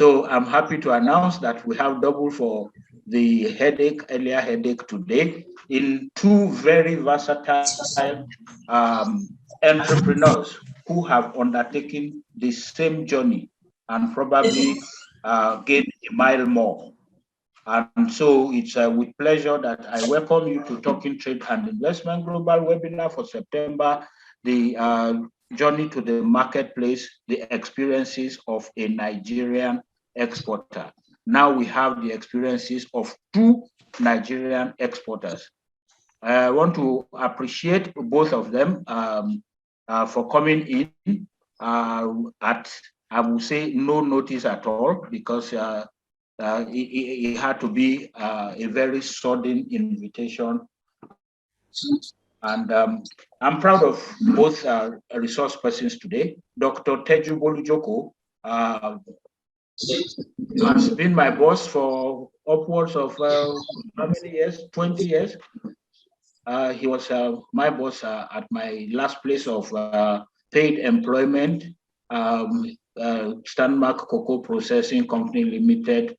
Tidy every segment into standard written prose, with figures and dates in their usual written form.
So I'm happy to announce that we have double for the earlier headache today, in two very versatile entrepreneurs who have undertaken the same journey and probably gained a mile more. And so it's with pleasure that I welcome you to Talking Trade and Investment Global webinar for September, the journey to the marketplace, the experiences of a Nigerian exporter. Now we have the experiences of two Nigerian exporters. I want to appreciate both of them for coming in at, I would say, no notice at all, because it had to be a very sudden invitation. And I'm proud of both resource persons today. Dr. Teju Bolujoko has been my boss for upwards of how many years? 20 years. He was my boss at my last place of paid employment, Stanmark Cocoa Processing Company Limited,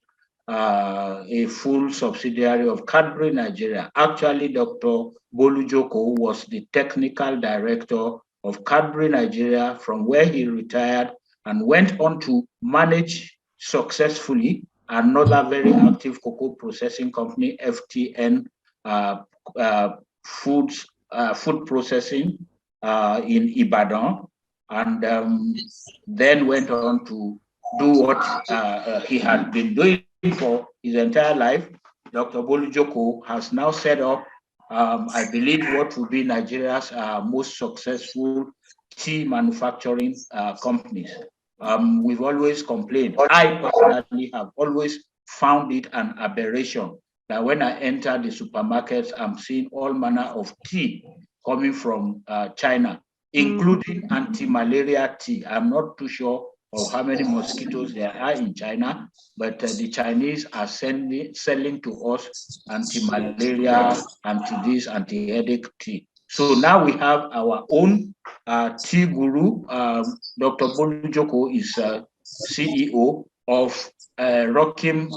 a full subsidiary of Cadbury Nigeria. Actually, Dr. Bolujoko was the technical director of Cadbury Nigeria, from where he retired and went on to manage successfully another very active cocoa processing company, FTN Food Processing in Ibadan, and then went on to do what he had been doing for his entire life. Dr. Bolujoko has now set up, I believe, what will be Nigeria's most successful tea manufacturing companies. We've always complained. I personally have always found it an aberration that when I enter the supermarkets, I'm seeing all manner of tea coming from China, including anti-malaria tea. I'm not too sure of how many mosquitoes there are in China, but the Chinese are selling to us anti-malaria, anti-this, anti-headache tea. So now we have our own tea guru. Dr. Bolujoko is CEO of RUCHIM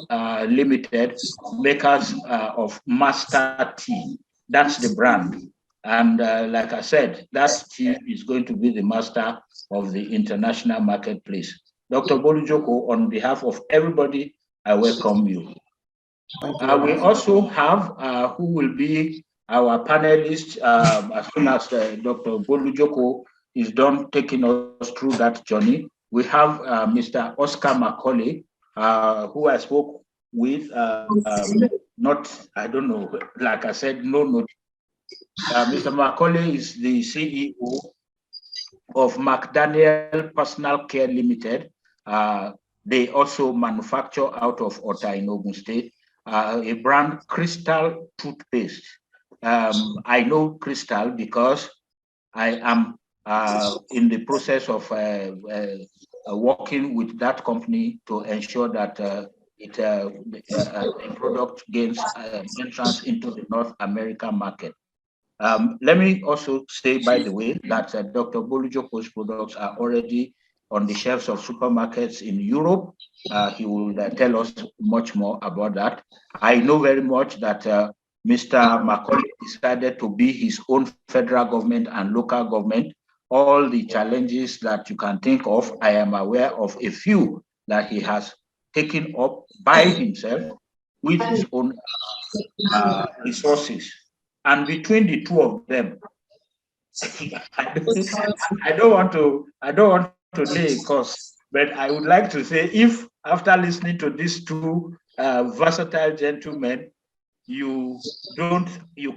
Limited, makers of Master Tea. That's the brand. And like I said, that tea is going to be the master of the international marketplace. Dr. Bolujoko, on behalf of everybody, I welcome you. We also have who will be our panelists as soon as Dr. Bolujoko is done taking us through that journey. We have Mr. Oscar Macauley, who I spoke with, not, I don't know, like I said, no notice. Mr. Macauley is the CEO of McDaniel Personal Care Ltd. They also manufacture out of Ota in Ogun State, a brand, Crystal toothpaste. I know Crystal because I am in the process of working with that company to ensure that the product gains entrance into the North American market. Let me also say, by the way, that Dr. Bolujoko's products are already on the shelves of supermarkets in Europe. He will tell us much more about that. I know very much that Mr. Macauley decided to be his own federal government and local government. All the challenges that you can think of, I am aware of a few that he has taken up by himself with his own resources. And between the two of them, I don't want to lay a cost, but I would like to say, if after listening to these two versatile gentlemen, you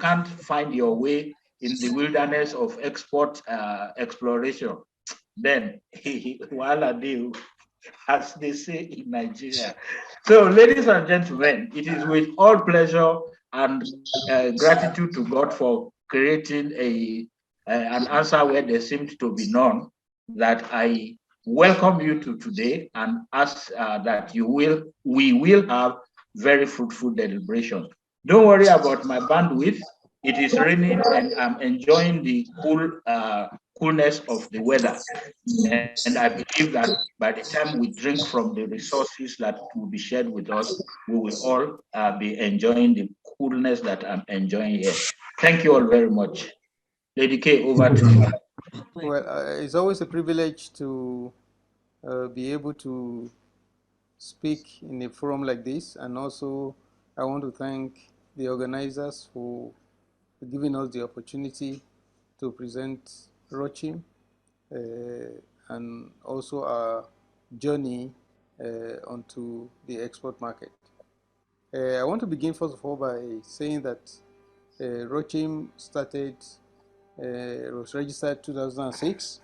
can't find your way in the wilderness of export exploration, then wala deal, as they say in Nigeria. So, ladies and gentlemen, it is with all pleasure and gratitude to God for creating an answer where there seemed to be none, that I welcome you to today and ask that we will have very fruitful deliberation. Don't worry about my bandwidth. It is raining and I'm enjoying the cool coolness of the weather. And I believe that by the time we drink from the resources that will be shared with us, we will all be enjoying the coolness that I'm enjoying here. Thank you all very much. Lady K, over to you. Well, it's always a privilege to be able to speak in a forum like this, and also I want to thank the organizers for giving us the opportunity to present RUCHIM and also our journey onto the export market. I want to begin first of all by saying that RUCHIM started, was registered 2006,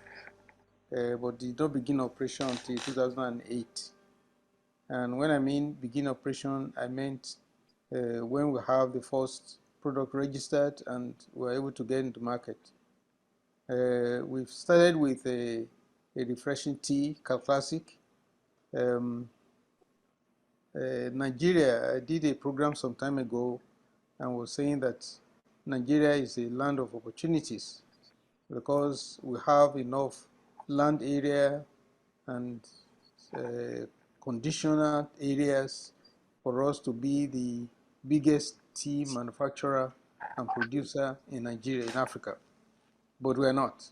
but did not begin operation until 2008. And when I mean begin operation, I meant when we have the first product registered and we're able to get into market. We've started with a refreshing tea, Classic. Nigeria, I did a program some time ago and was saying that Nigeria is a land of opportunities because we have enough land area and conditional areas for us to be the biggest tea manufacturer and producer in Nigeria, in Africa. But we are not.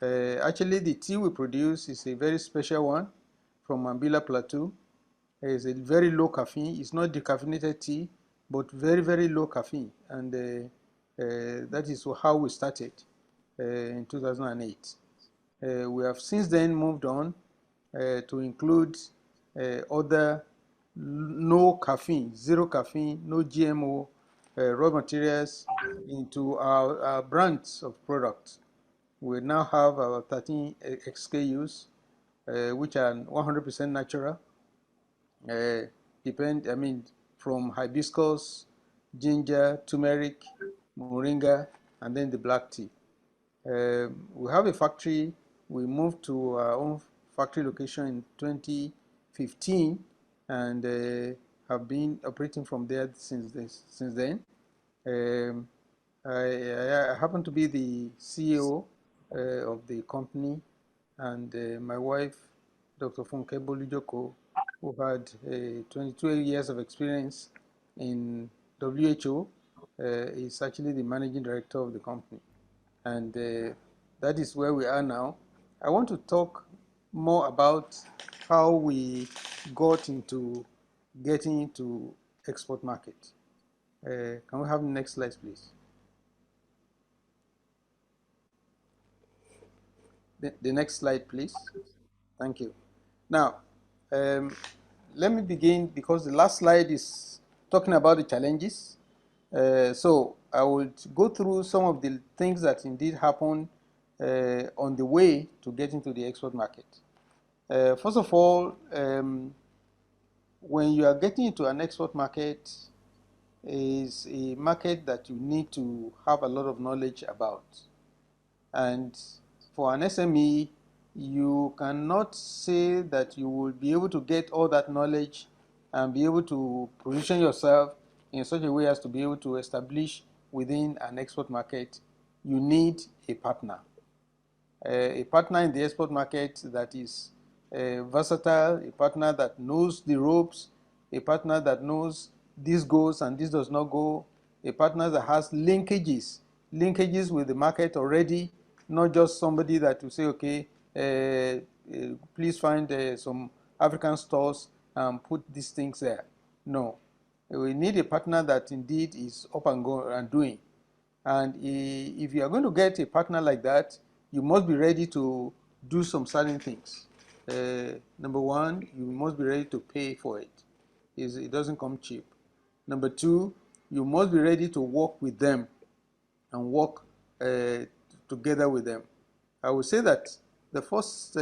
Actually, the tea we produce is a very special one from Mambila Plateau. It's a very low caffeine. It's not decaffeinated tea, but very, very low caffeine. And that is how we started in 2008. We have since then moved on to include other no caffeine, zero caffeine, no GMO raw materials into our brands of products. We now have our 13 SKUs, which are 100% natural. From hibiscus, ginger, turmeric, moringa, and then the black tea. We have a factory. We moved to our own factory location in 2015 and have been operating from there since then. I happen to be the CEO of the company, and my wife, Dr. Teju Bolujoko, who had 22 years of experience in WHO, is actually the managing director of the company. And that is where we are now. I want to talk more about how we got into getting into export market. Can we have the next slide, please? The next slide, please. Thank you. Now, let me begin because the last slide is talking about the challenges. So I will go through some of the things that indeed happened on the way to get into the export market. First of all, when you are getting into an export market, is a market that you need to have a lot of knowledge about. And for an SME, you cannot say that you will be able to get all that knowledge and be able to position yourself in such a way as to be able to establish within an export market. You need a partner in the export market that is versatile, a partner that knows the ropes, a partner that knows this goes and this does not go, a partner that has linkages with the market already, not just somebody that will say, okay, please find some African stores and put these things there. No, we need a partner that indeed is up and going and doing. And if you are going to get a partner like that, you must be ready to do some certain things. Number one, you must be ready to pay for it. It doesn't come cheap. Number two, you must be ready to work with them and work together with them. I would say that the first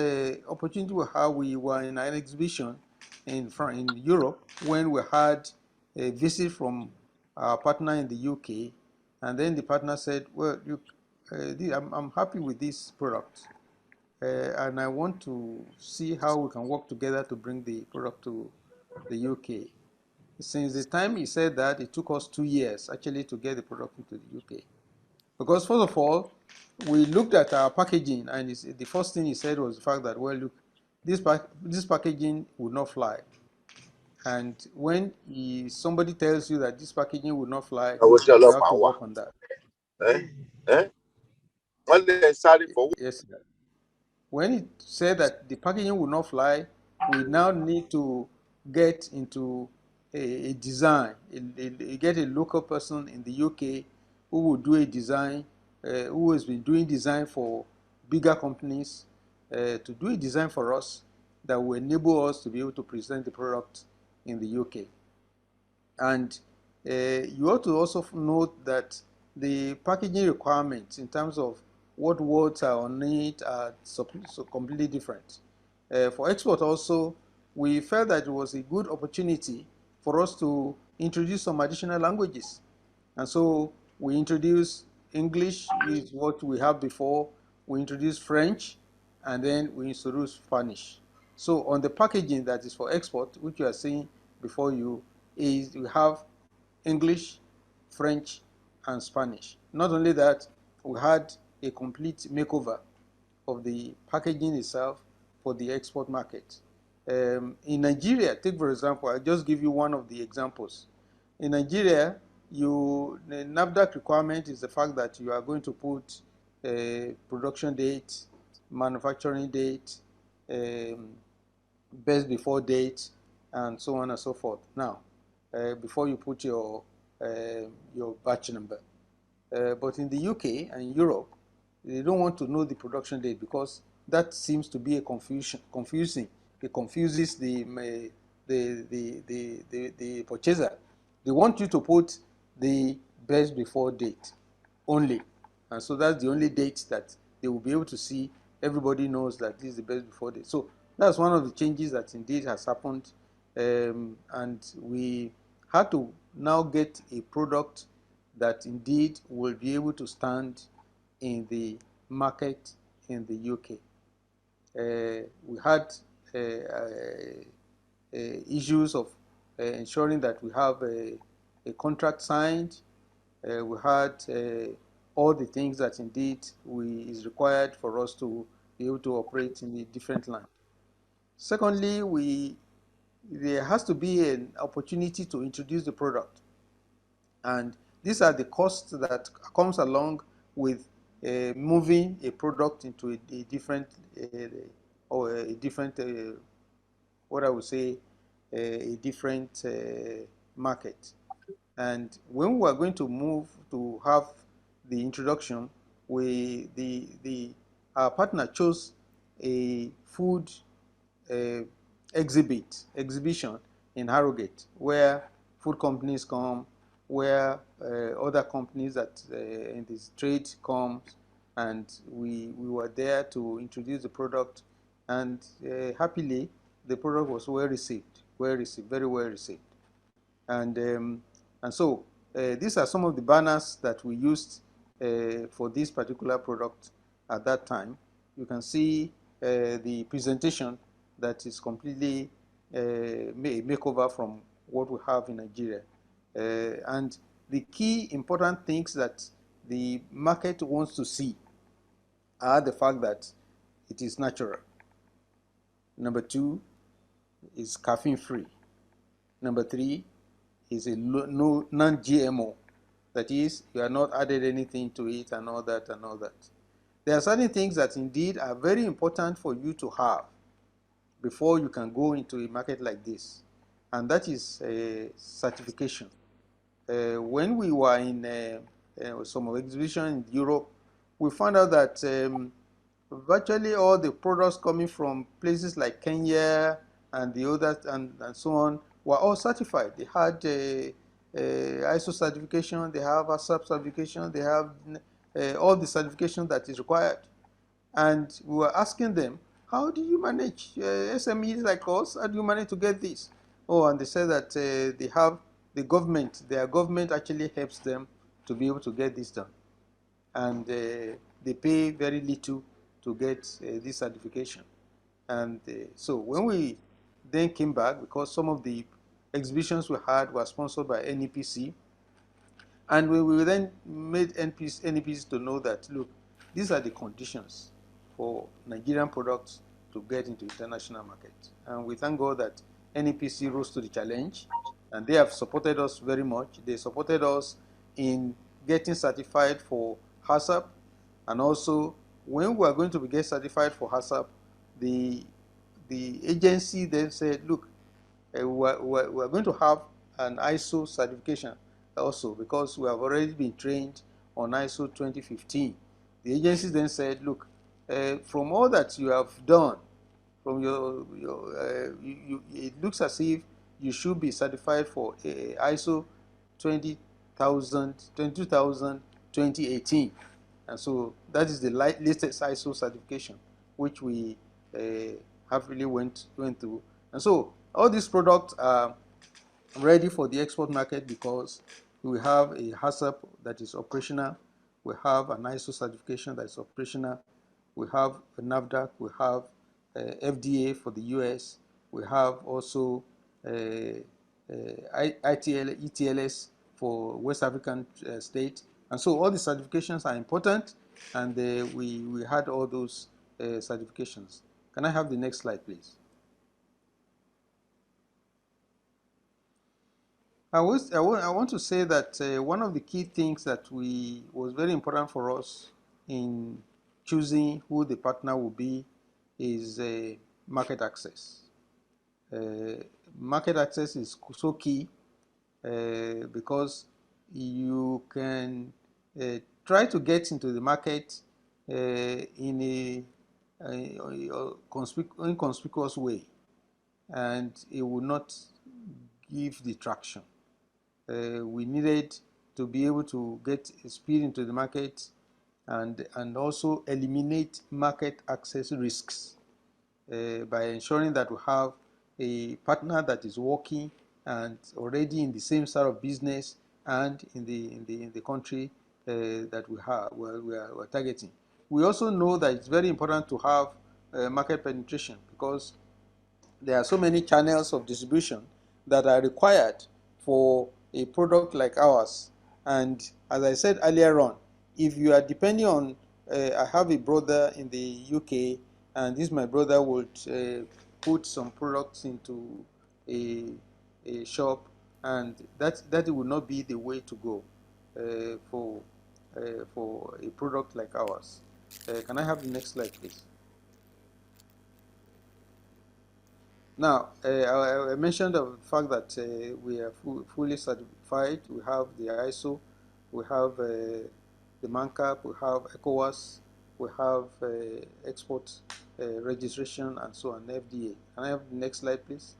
opportunity we were in an exhibition in Europe when we had a visit from our partner in the UK, and then the partner said, well, I'm happy with this product, and I want to see how we can work together to bring the product to the UK. Since the time he said that, it took us 2 years actually to get the product into the UK. Because first of all, we looked at our packaging, and the first thing he said was the fact that, well, look, this packaging would not fly. And when somebody tells you that this packaging would not fly, you have to work on that. Yes, sir. When he said that the packaging would not fly, we now need to get into a design, get a local person in the UK who will do a design, who has been doing design for bigger companies, to do a design for us that will enable us to be able to present the product in the UK. And you ought to also note that the packaging requirements in terms of what words are on it are so completely different. For export also, we felt that it was a good opportunity for us to introduce some additional languages. And so we introduced English, is what we have before. We introduced French, and then we introduced Spanish. So on the packaging that is for export, which you are seeing before you, is we have English, French, and Spanish. Not only that, we had a complete makeover of the packaging itself for the export market. In Nigeria, take for example, I'll just give you one of the examples. In Nigeria, the NAFDAC requirement is the fact that you are going to put a production date, manufacturing date, best before date, and so on and so forth. Now, before you put your batch number. But in the UK and Europe, they don't want to know the production date because that seems to be a confusing. It confuses the purchaser. They want you to put the best before date only. And so that's the only date that they will be able to see. Everybody knows that this is the best before date. So that's one of the changes that indeed has happened. And we had to now get a product that indeed will be able to stand in the market in the UK. We had issues of ensuring that we have a contract signed. We had all the things that indeed is required for us to be able to operate in a different land. Secondly, there has to be an opportunity to introduce the product. And these are the costs that comes along with moving a product into a different, what I would say, a different market. And when we are going to move to have the introduction, our partner chose a food exhibition in Harrogate, where food companies come, where other companies that in this trade comes, and we were there to introduce the product, and happily the product was very well received. And so these are some of the banners that we used for this particular product at that time. You can see the presentation that is completely makeover from what we have in Nigeria. And the key important things that the market wants to see are the fact that it is natural. Number 2 is caffeine free. Number 3 is a non-GMO. That is, you are not added anything to it and all that and all that. There are certain things that indeed are very important for you to have before you can go into a market like this, and that is certification. When we were in some exhibition in Europe, we found out that virtually all the products coming from places like Kenya and the others and so on were all certified. They had ISO certification, they have ASAP certification, they have all the certification that is required. And we were asking them, how do you manage SMEs like us? How do you manage to get this? Oh, and they said that they have their government actually helps them to be able to get this done. And they pay very little to get this certification. And so when we then came back, because some of the exhibitions we had were sponsored by NEPC, And we then made NEPs to know that, look, these are the conditions for Nigerian products to get into international market. And we thank God that NEPC rose to the challenge, and they have supported us very much. They supported us in getting certified for HACCP, and also when we are going to get certified for HACCP, the agency then said, look, we're going to have an ISO certification also, because we have already been trained on ISO 2015. The agency then said, look, from all that you have done, from it looks as if you should be certified for ISO 2018. And so that is the latest ISO certification, which we have really went through. And so all these products are ready for the export market because we have a HACCP that is operational, we have an ISO certification that is operational, we have a NAFDAC, we have FDA for the US, we have also ETLS for West African states. And so all the certifications are important, and we had all those certifications. Can I have the next slide, please? I want to say that one of the key things that was very important for us in choosing who the partner will be is market access. Market access is so key because you can try to get into the market in a inconspicuous way, and it will not give the traction. We needed to be able to get speed into the market and also eliminate market access risks by ensuring that we have a partner that is working and already in the same sort of business and in the country that we're targeting. We also know that it's very important to have market penetration, because there are so many channels of distribution that are required for a product like ours. And as I said earlier on, if you are depending on, I have a brother in the UK, and this my brother would put some products into a shop, and that would not be the way to go for a product like ours. Can I have the next slide, please? Now, I mentioned the fact that we are fully certified. We have the ISO, we have the MANCAP, we have ECOWAS, we have export registration, and so on, FDA. Can I have the next slide, please?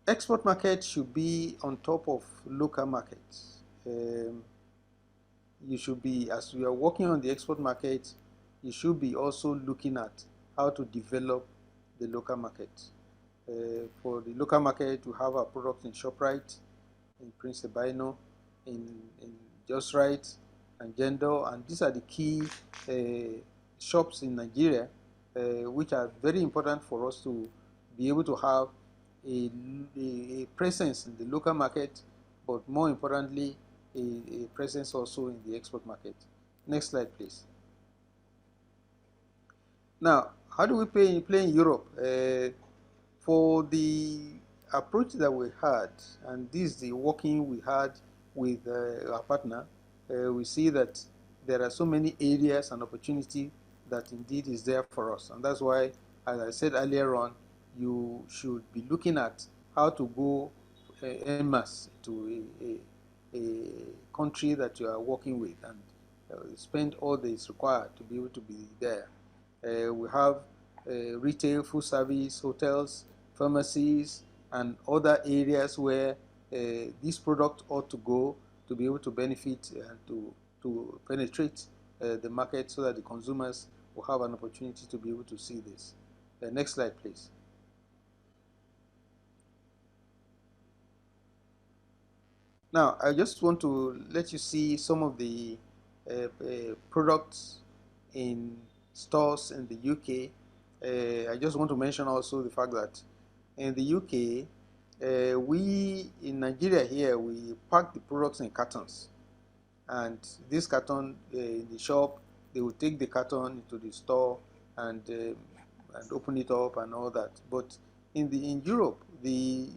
Export market should be on top of local markets. You should be, as we are working on the export market, you should be also looking at how to develop the local market. For the local market, we have our product in ShopRite, in Prince Ebino, in Just Right, and Jendol, and these are the key shops in Nigeria, which are very important for us to be able to have a presence in the local market, but more importantly, a presence also in the export market. Next slide, please. Now, how do we play in Europe? For the approach that we had, and this is the working we had with our partner, we see that there are so many areas and opportunity that indeed is there for us. And that's why, as I said earlier on, you should be looking at how to go en masse to a country that you are working with, and spend all that is required to be able to be there. We have retail, food service, hotels, pharmacies, and other areas where this product ought to go to be able to benefit and to penetrate the market, so that the consumers will have an opportunity to be able to see this. Next slide, please. Now, I just want to let you see some of the products in stores in the UK. I just want to mention also the fact that in the UK, we in Nigeria here, we pack the products in cartons, and this carton in the shop, they will take the carton into the store and open it up and all that. But in Europe, the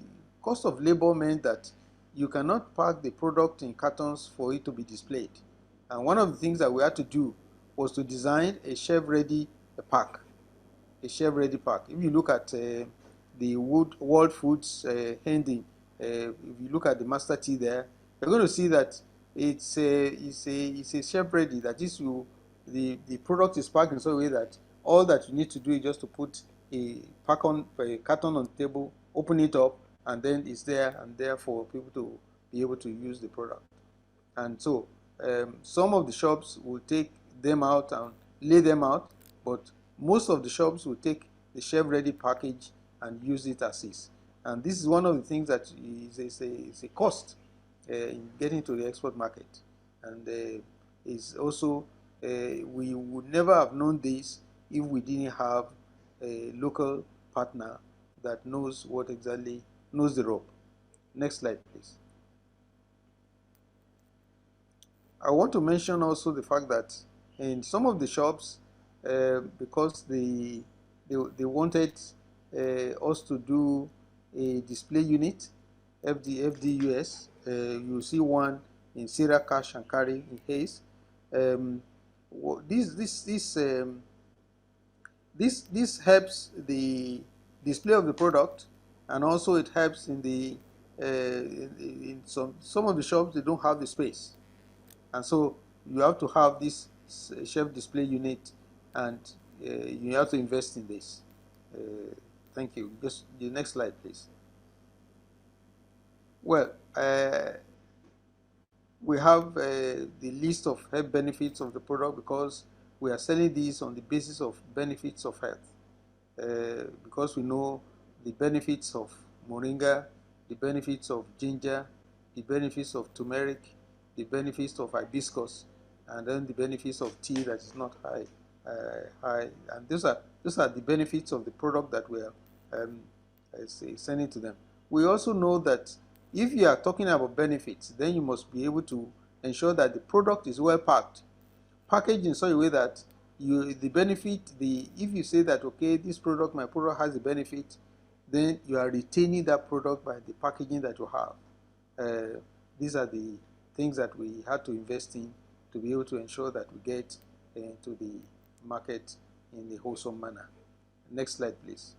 cost of labor meant that you cannot pack the product in cartons for it to be displayed. And one of the things that we had to do was to design a shelf-ready pack, a shelf-ready pack. If you look at the World Foods handing, if you look at the master tea there, you're going to see that it's a shelf-ready. That is, the product is packed in such a way that all that you need to do is just to put a carton on the table, open it up, and then it's there and there for people to be able to use the product. And so some of the shops will take them out and lay them out, but most of the shops will take the shelf-ready package and use it as is. And this is one of the things that is a cost in getting to the export market. And is also, we would never have known this if we didn't have a local partner that knows what exactly, knows the rope. Next slide, please. I want to mention also the fact that in some of the shops, because they wanted us to do a display unit, FDUS. You see one in Sierra Cash and Carry in Hayes. This helps the display of the product, and also it helps in the in some of the shops they don't have the space, and so you have to have this shelf display unit, and you have to invest in this. Thank you. Just the next slide, please. Well, we have the list of health benefits of the product, because we are selling these on the basis of benefits of health, because we know the benefits of moringa, the benefits of ginger, the benefits of turmeric, the benefits of hibiscus, and then the benefits of tea that is not high. And those are the benefits of the product that we are sending to them. We also know that if you are talking about benefits, then you must be able to ensure that the product is well packaged in such a way that if you say that, okay, my product has a benefit, then you are retaining that product by the packaging that you have. These are the things that we had to invest in to be able to ensure that we get into the market in a wholesome manner. Next slide, please.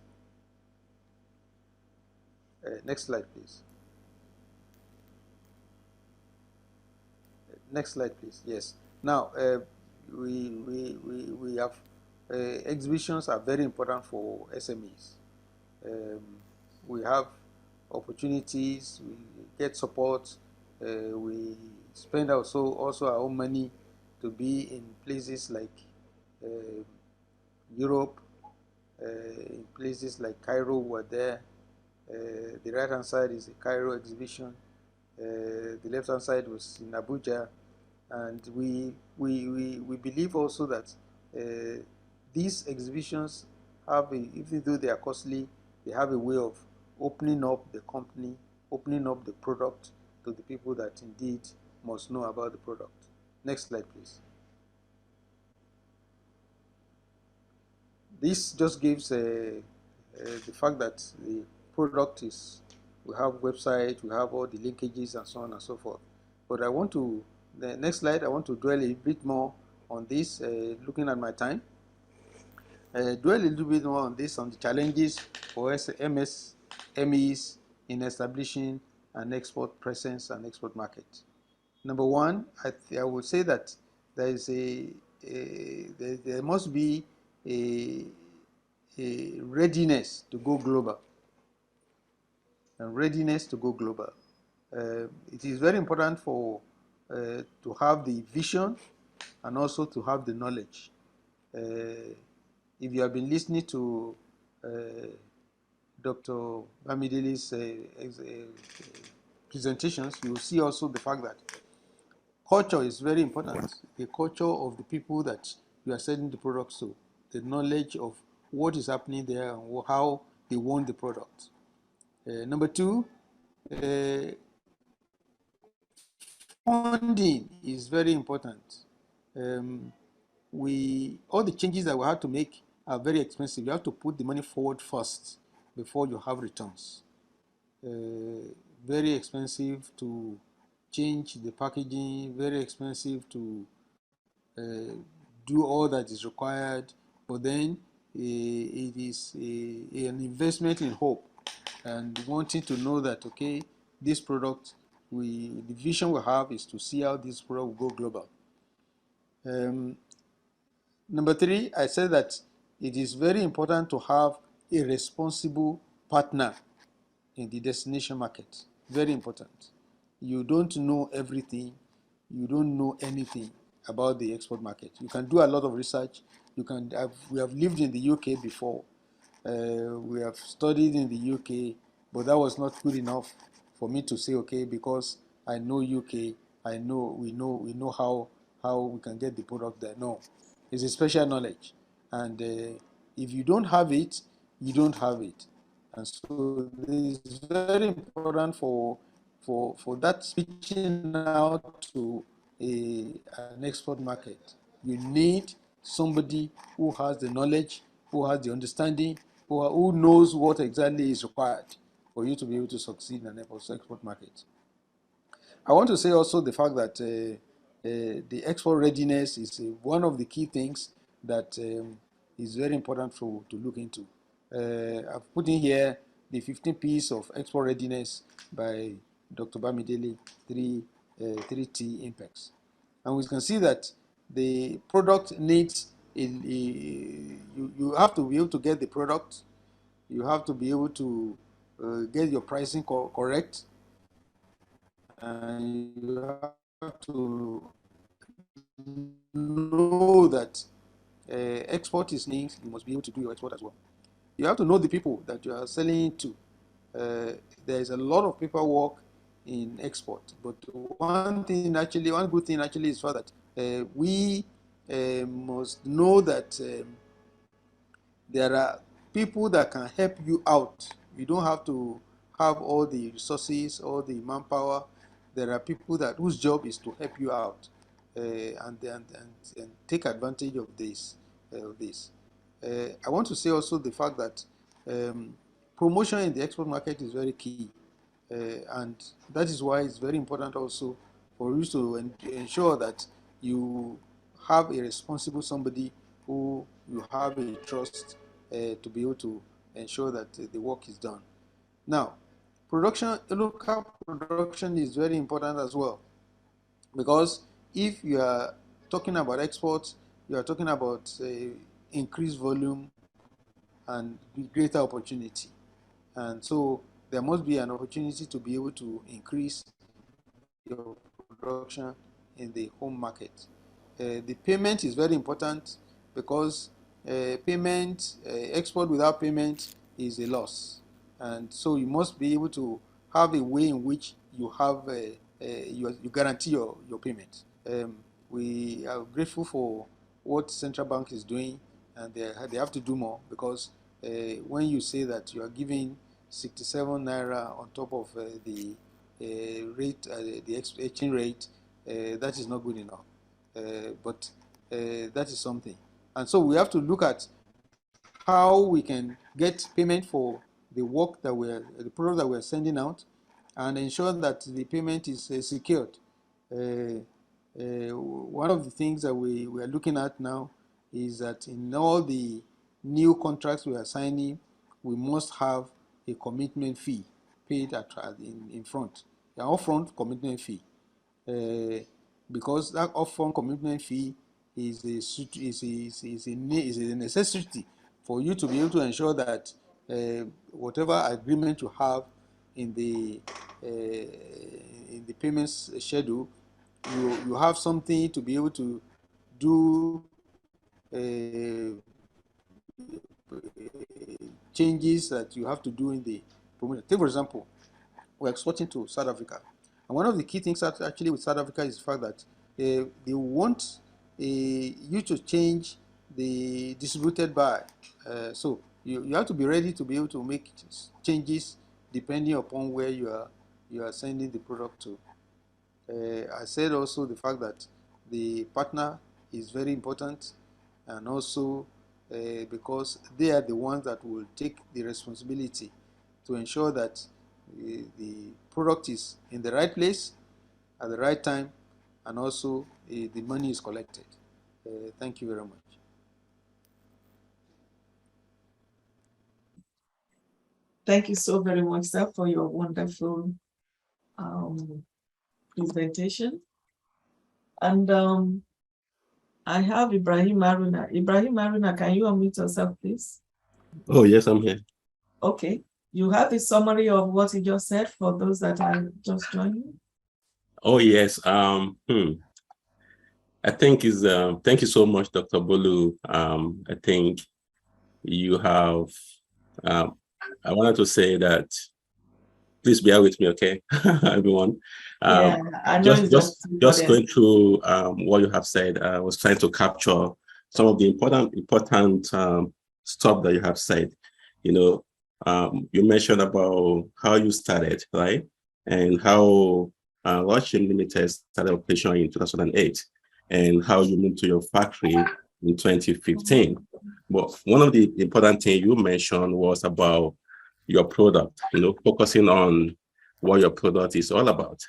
Next slide, please. Next slide, please. Yes. Now, we have exhibitions are very important for SMEs. We have opportunities, we get support, we spend also our own money to be in places like Europe, in places like Cairo. We're there. The right hand side is the Cairo exhibition. The left hand side was in Abuja, and we believe also that these exhibitions have even though they are costly, they have a way of opening up the company, opening up the product to the people that indeed must know about the product. Next slide, please. This just gives the fact that the product is, we have website, we have all the linkages and so on and so forth. But I want to, the next slide, I want to dwell a bit more on this, looking at my time. Dwell a little bit more on this, on the challenges for MSMEs in establishing an export presence and export market. Number one, I would say that there is there must be a readiness to go global. And readiness to go global. It is very important for to have the vision and also to have the knowledge. If you have been listening to Dr. Bamidele's presentations, you will see also the fact that culture is very important. The culture of the people that you are selling the products to, the knowledge of what is happening there and how they want the product. Number two, Funding is very important. All the changes that we have to make are very expensive. You have to put the money forward first before you have returns. Very expensive to change the packaging, very expensive to do all that is required, but then it is an investment in hope and wanting to know that, okay, this product, the vision we have is to see how this product will go global. Number three, I said that it is very important to have a responsible partner in the destination market. Very important. You don't know everything. You don't know anything about the export market. You can do a lot of research. We have lived in the UK before. We have studied in the UK, but that was not good enough for me to say, okay, because I know UK, we know how we can get the product there. No, it's a special knowledge, and if you don't have it, you don't have it. And so it's very important for that switching out to an export market. You need somebody who has the knowledge, who has the understanding, who knows what exactly is required for you to be able to succeed in an export market. I want to say also the fact that the export readiness is one of the key things that is very important to look into. I've put in here the 15 P's of export readiness by Dr. Bamidele, 3T impacts. And we can see that the product needs, you have to be able to get the product, you have to be able to get your pricing correct, and you have to know that export is needs, you must be able to do your export as well. You have to know the people that you are selling to. There is a lot of paperwork in export, but one good thing actually is for that we must know that there are people that can help you out. You don't have to have all the resources, all the manpower. There are people whose job is to help you out and take advantage of this. I want to say also the fact that promotion in the export market is very key, and that is why it's very important also for you to ensure that you have a responsible somebody who you have a trust to be able to ensure that the work is done. Now, local production is very important as well, because if you are talking about exports, you are talking about increased volume and greater opportunity. And so there must be an opportunity to be able to increase your production in the home market. The payment is very important, because export without payment is a loss. And so you must be able to have a way in which you have you guarantee your payment. We are grateful for what central bank is doing, and they have to do more, because when you say that you are giving 67 naira on top of the rate, the exchange rate, that is not good enough. But that is something. And so we have to look at how we can get payment for the work that the product that we're sending out, and ensure that the payment is secured. One of the things that we are looking at now is that in all the new contracts we are signing, we must have a commitment fee paid in front, an upfront commitment fee, because that upfront commitment fee is a necessity for you to be able to ensure that whatever agreement you have in the payments schedule, you have something to be able to do changes that you have to do in the promotion. Take, for example, we're exporting to South Africa. And one of the key things actually with South Africa is the fact that they want you to change the distributed buy. So you have to be ready to be able to make changes depending upon where you are you are sending the product to. I said also the fact that the partner is very important, and also because they are the ones that will take the responsibility to ensure that the product is in the right place at the right time, and also the money is collected. Thank you very much. Thank you so very much, sir, for your wonderful presentation. And I have Ibrahim Haruna. Ibrahim Haruna, can you unmute yourself, please? Oh, yes, I'm here. Okay. You have a summary of what you just said for those that are just joining? Oh, yes. I think is thank you so much, Dr. Bolu. I think you have I wanted to say that please bear with me, okay, everyone. Yeah, I know just going through what you have said. I was trying to capture some of the important stuff that you have said. You know, you mentioned about how you started, right, and how RUCHIM Limited started operation in 2008, and how you moved to your factory in 2015. But one of the important things you mentioned was about your product, you know, focusing on what your product is all about,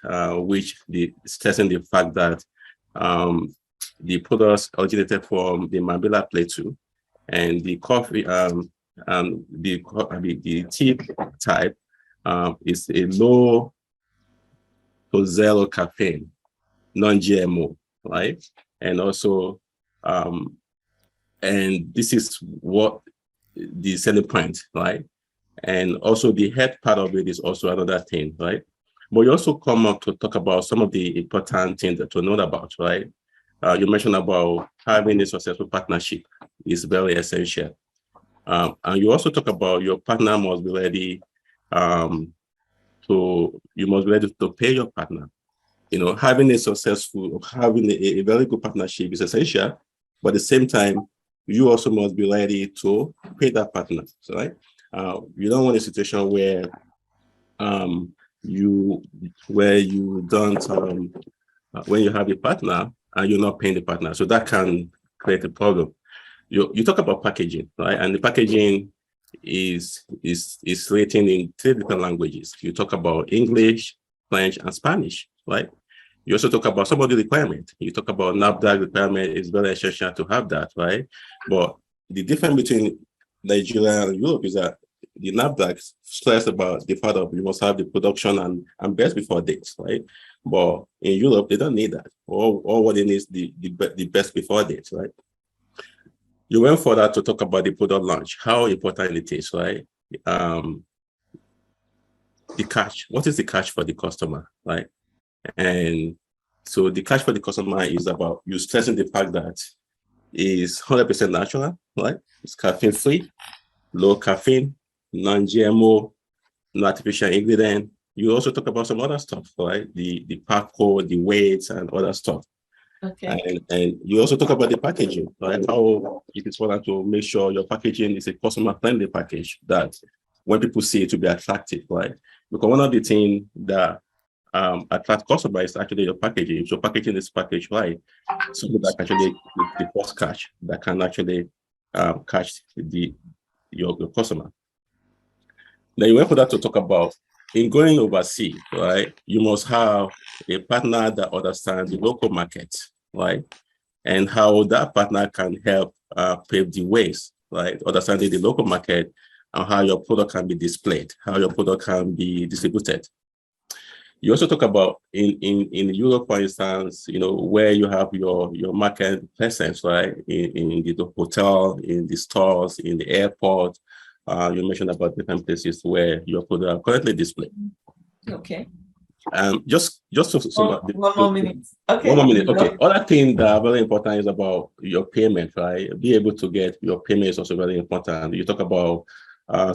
which stressing the fact that the products originated from the Mambila Plateau, and the coffee, the tea type is a low to zero caffeine, non-GMO, right? And also, and this is what the selling point, right? And also the health part of it is also another thing, right? But you also come up to talk about some of the important things that to know about, right? You mentioned about having a successful partnership is very essential. And you also talk about your partner must be ready to pay your partner. You know, having a very good partnership is essential, but at the same time, you also must be ready to pay that partner, right? You don't want a situation where you don't when you have a partner and you're not paying the partner, so that can create a problem. You talk about packaging, right? And the packaging is written in 3 different languages. You talk about English, French, and Spanish, right? You also talk about some of the requirements. You talk about NAFDAC requirement is very essential to have that, right? But the difference between Nigeria and Europe is that the NAFDAC stress about the fact of you must have the production and best before dates, right? But in Europe, they don't need that. All what they need is the best before dates, right? You went further to talk about the product launch, how important it is, right? The catch. What is the catch for the customer, right? And so the catch for the customer is about you stressing the fact that it's 100% natural, right? It's caffeine free, low caffeine, non-GMO, no artificial ingredient. You also talk about some other stuff, right? The pack code, the weights, and other stuff. Okay. And you also talk about the packaging, right? How it is important to make sure your packaging is a customer-friendly package that when people see it will be attractive, right? Because one of the things that attract customers is actually your packaging. If your packaging is packaged right, something that actually the first catch that can actually catch your customer. Then you went for that to talk about in going overseas, right? You must have a partner that understands the local market, right? And how that partner can help pave the ways, right? Understanding the local market and how your product can be displayed, how your product can be distributed. You also talk about in Europe, for instance, you know, where you have your market presence, right? In the hotel, in the stores, in the airport. You mentioned about different places where your product are currently displayed. Okay. Just one more minute. Okay. 1 more minute. Okay. Other thing that are very important is about your payment, right? Be able to get your payment is also very important. You talk about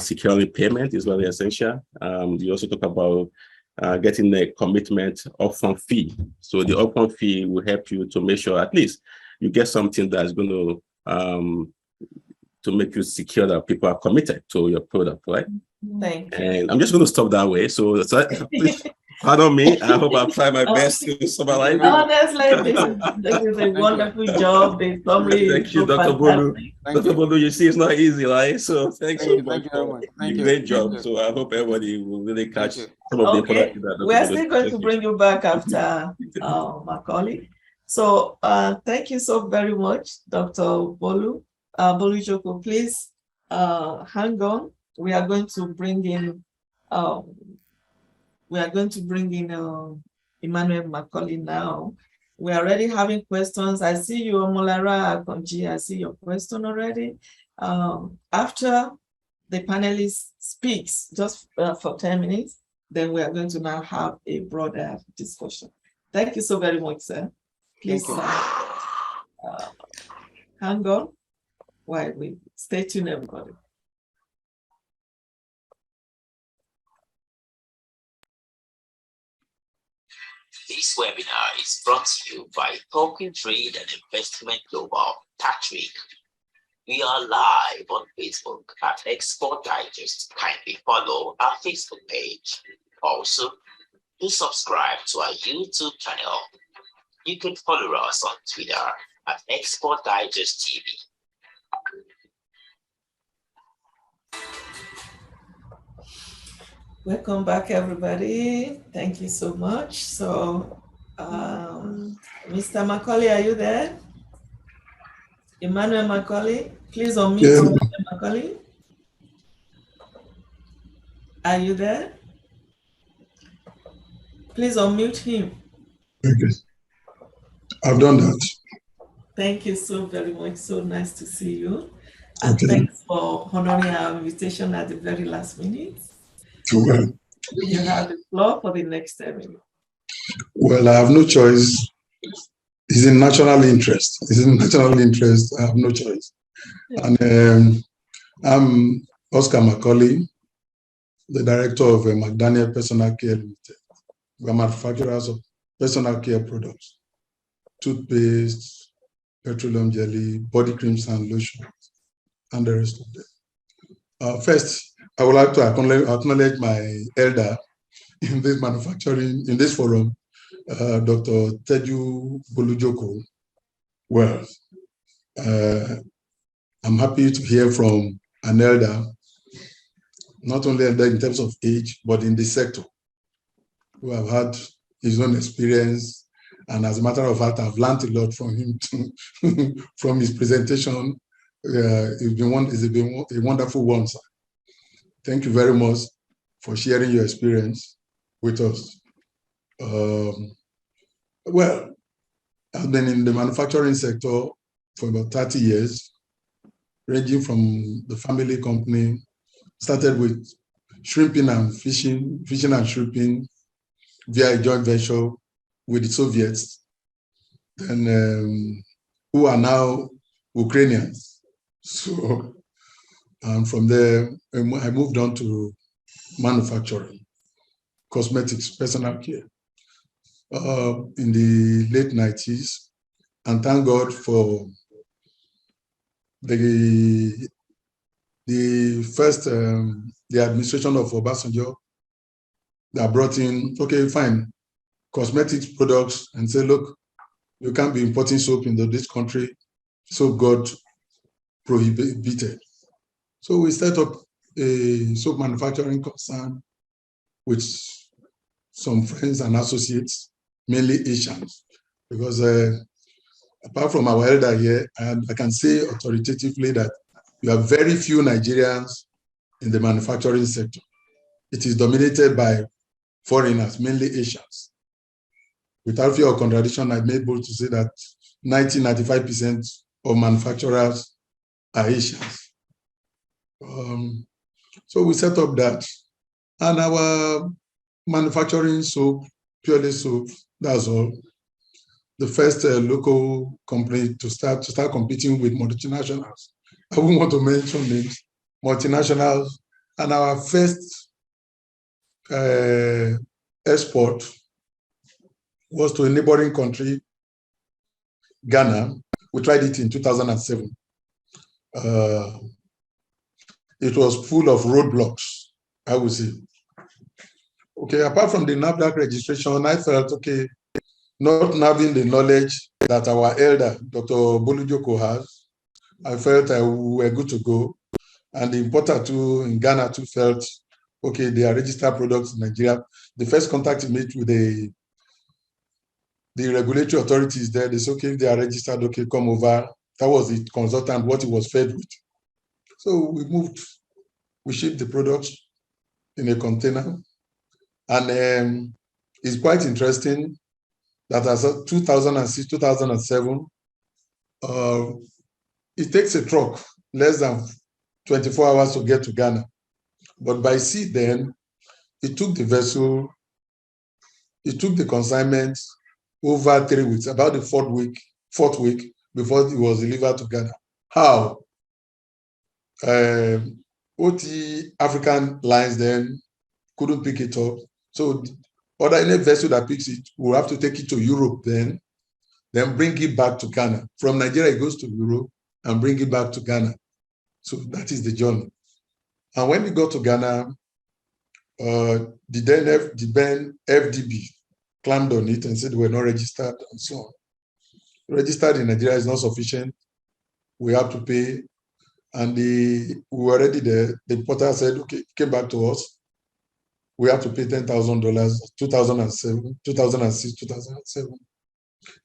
securing payment is very essential. You also talk about getting a commitment upfront fee. So the upfront fee will help you to make sure at least you get something that's going to make you secure that people are committed to your product, right? Thank you. And I'm just going to stop that way. So please Pardon me. I hope I've tried my best to summarize. Honestly, this is a wonderful job. The summary Thank is you, so Dr. Bolu. fantastic. Dr. Bolu, you see, it's not easy, right? So thanks so much for Thank a you. great job. So I hope everybody will really catch some of the important things that We Dr. are still Bolu going to said. bring you back after Macauley. So thank you so very much, Dr. Bolujoko. Please hang on. We are going to bring in Emmanuel Macauley now. We are already having questions. I see you, Omolara Akonji. I see your question already. After the panelist speaks, just for 10 minutes, then we are going to now have a broader discussion. Thank you so very much, sir. Please hang on while we stay tuned, everybody. This webinar is brought to you by Token Trade and Investment Global Tax Week. We are live on Facebook at Export Digest. Kindly follow our Facebook page. Also, do subscribe to our YouTube channel. You can follow us on Twitter at Export Digest TV. Welcome back, everybody. Thank you so much. So, Mr. Macauley, are you there? Emmanuel Macauley, please unmute Emmanuel Macauley. Are you there? Please unmute him. Okay. I've done that. Thank you so very much. So nice to see you. And thanks for honoring our invitation at the very last minute. Well, You have the floor for the next 10 minutes. well, I have no choice. It's in national interest. I have no choice. Yeah. And I'm Oscar Macauley, the director of McDaniel Personal Care Ltd. We're manufacturers of personal care products, toothpaste, petroleum jelly, body creams and lotions, and the rest of them. First, I would like to acknowledge my elder in this forum, Dr. Teju Bolujoko. Well, I'm happy to hear from an elder, not only elder in terms of age, but in the sector, who have had his own experience. And as a matter of fact, I've learned a lot from him too, from his presentation. It's been a wonderful one, sir. Thank you very much for sharing your experience with us. Well, I've been in the manufacturing sector for about 30 years, ranging from the family company, started with shrimping and fishing and shrimping via a joint venture with the Soviets, then who are now Ukrainians. So, and from there, I moved on to manufacturing, cosmetics, personal care, in the late 90s. And thank God for the administration of Obasanjo that brought in, okay, fine, cosmetics products, and say, look, you can't be importing soap into this country. Soap got prohibited. So we set up a soap manufacturing concern with some friends and associates, mainly Asians, because apart from our elder here, I can say authoritatively that you have very few Nigerians in the manufacturing sector. It is dominated by foreigners, mainly Asians. Without fear of contradiction, I'm able to say that 90–95% of manufacturers are Asians. So we set up that, and our manufacturing soap, purely soap, that's all. The first local company to start competing with multinationals. I wouldn't want to mention names, multinationals, and our first export was to a neighboring country, Ghana. We tried it in 2007. It was full of roadblocks, I would say. okay, apart from the NAFDAC registration, I felt, okay, not having the knowledge that our elder, Dr. Bolujoko, has, I felt we were good to go. And the importer too in Ghana too felt, okay, they are registered products in Nigeria. The first contact we made with the regulatory authorities there, they said, okay, if they are registered, okay, come over. That was the consultant, what he was fed with. So we shipped the products in a container. And it's quite interesting that as of 2006, 2007, it takes a truck less than 24 hours to get to Ghana. But by sea then, it took the vessel, it took the consignment over 3 weeks, about the fourth week before it was delivered to Ghana. How? OT African lines then couldn't pick it up. So any vessel that picks it will have to take it to Europe then bring it back to Ghana. From Nigeria, it goes to Europe and bring it back to Ghana. So that is the journey. And when we got to Ghana, the then FDB clamped on it and said we're not registered and so on. Registered in Nigeria is not sufficient. We have to pay. And we were already there. The importer said, okay, came back to us. We have to pay $10,000, 2007, 2006, 2007,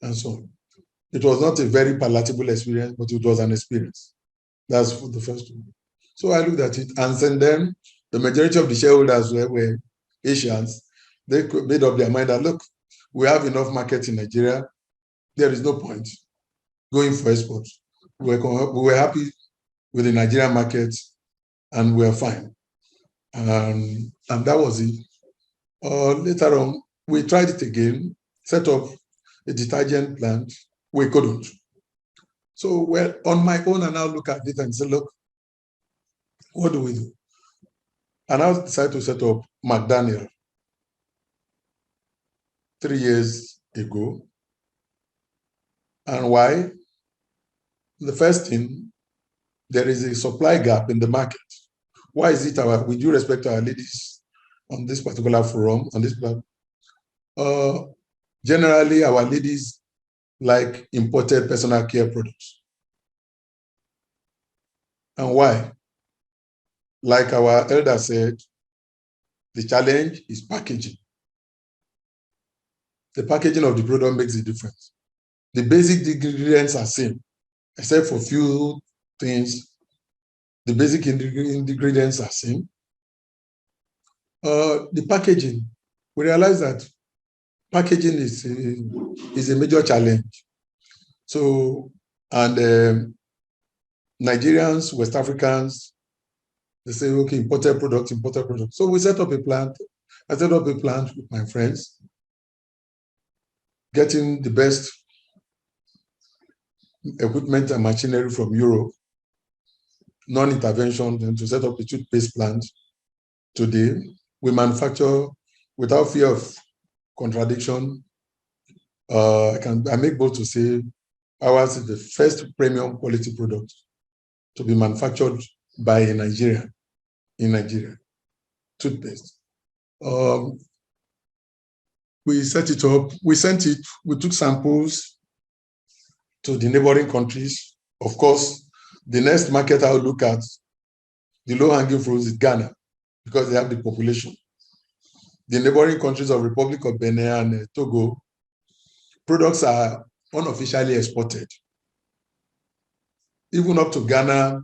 and so on. It was not a very palatable experience, but it was an experience. That's for the first one. So I looked at it, and then the majority of the shareholders were Asians. They made up their mind that, look, we have enough market in Nigeria. There is no point going for export. We were happy with the Nigerian market, and we were fine. And that was it. Later on, we tried it again, set up a detergent plant. We couldn't. So, well, on my own, I now look at it and say, look, what do we do? And I decided to set up McDaniel 3 years ago. And why? The first thing, there is a supply gap in the market. Why is it with due respect to our ladies on this particular forum, on this platform? Generally, our ladies like imported personal care products. And why? Like our elder said, the challenge is packaging. The packaging of the product makes a difference. The basic ingredients are same, except for few things. The basic ingredients are same. The packaging, we realize that packaging is a major challenge. So, and Nigerians, West Africans, they say, okay, imported products. So we set up a plant. I set up a plant with my friends, getting the best equipment and machinery from Europe, non-intervention, and to set up a toothpaste plant. Today, we manufacture without fear of contradiction. I make bold to say ours is the first premium quality product to be manufactured by a Nigerian in Nigeria, toothpaste. We set it up, we sent it, we took samples to the neighboring countries. Of course, the next market I'll look at, the low-hanging fruits, is Ghana, because they have the population. The neighboring countries of Republic of Benin and Togo, products are unofficially exported. Even up to Ghana,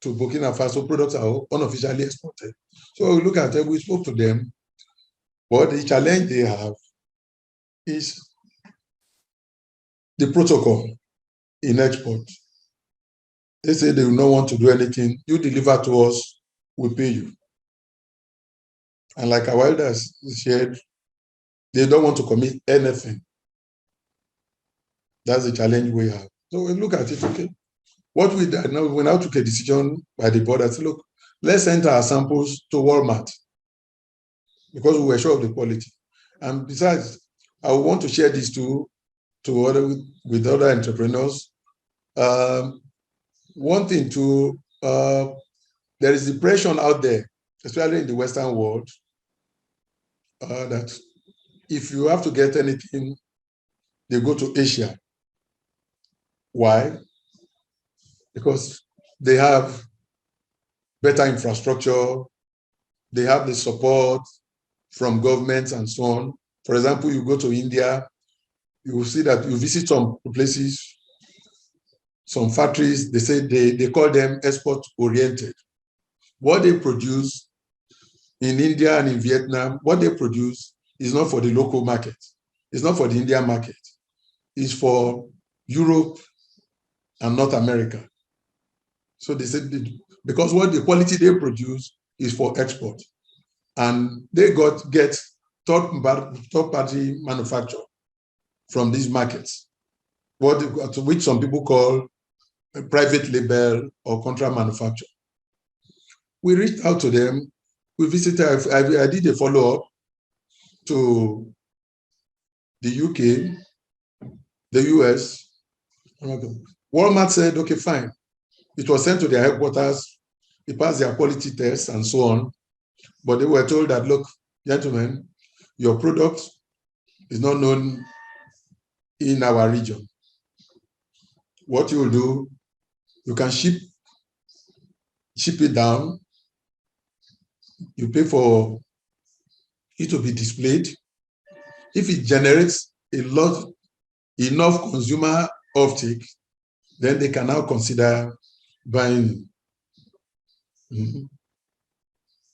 to Burkina Faso, products are unofficially exported. So we look at it, we spoke to them, but the challenge they have is the protocol in export. They say they will not want to do anything. You deliver to us, we pay you. And like our elders shared, they don't want to commit anything. That's the challenge we have. So we look at it, okay. What we did now, we now took a decision by the board. I said, look, let's send our samples to Walmart because we were sure of the quality. And besides, I want to share this with other entrepreneurs. One thing there is depression out there, especially in the Western world. that if you have to get anything, they go to Asia. Why? Because they have better infrastructure, they have the support from governments and so on. For example, you go to India, you will see that you visit some places, some factories, they say they call them export-oriented. What they produce in India and in Vietnam, what they produce is not for the local market. It's not for the Indian market. It's for Europe and North America. So they said, because what the quality they produce is for export. And they get third-party manufacture from these markets, which some people call a private label or contract manufacture. We reached out to them. We visited, I did a follow-up to the UK, the US. Walmart said, okay, fine. It was sent to their headquarters. It passed their quality tests and so on. But they were told that, look, gentlemen, your product is not known in our region. What you will do, you can ship it down. You pay for it to be displayed. If it generates enough consumer offtake, then they can now consider buying.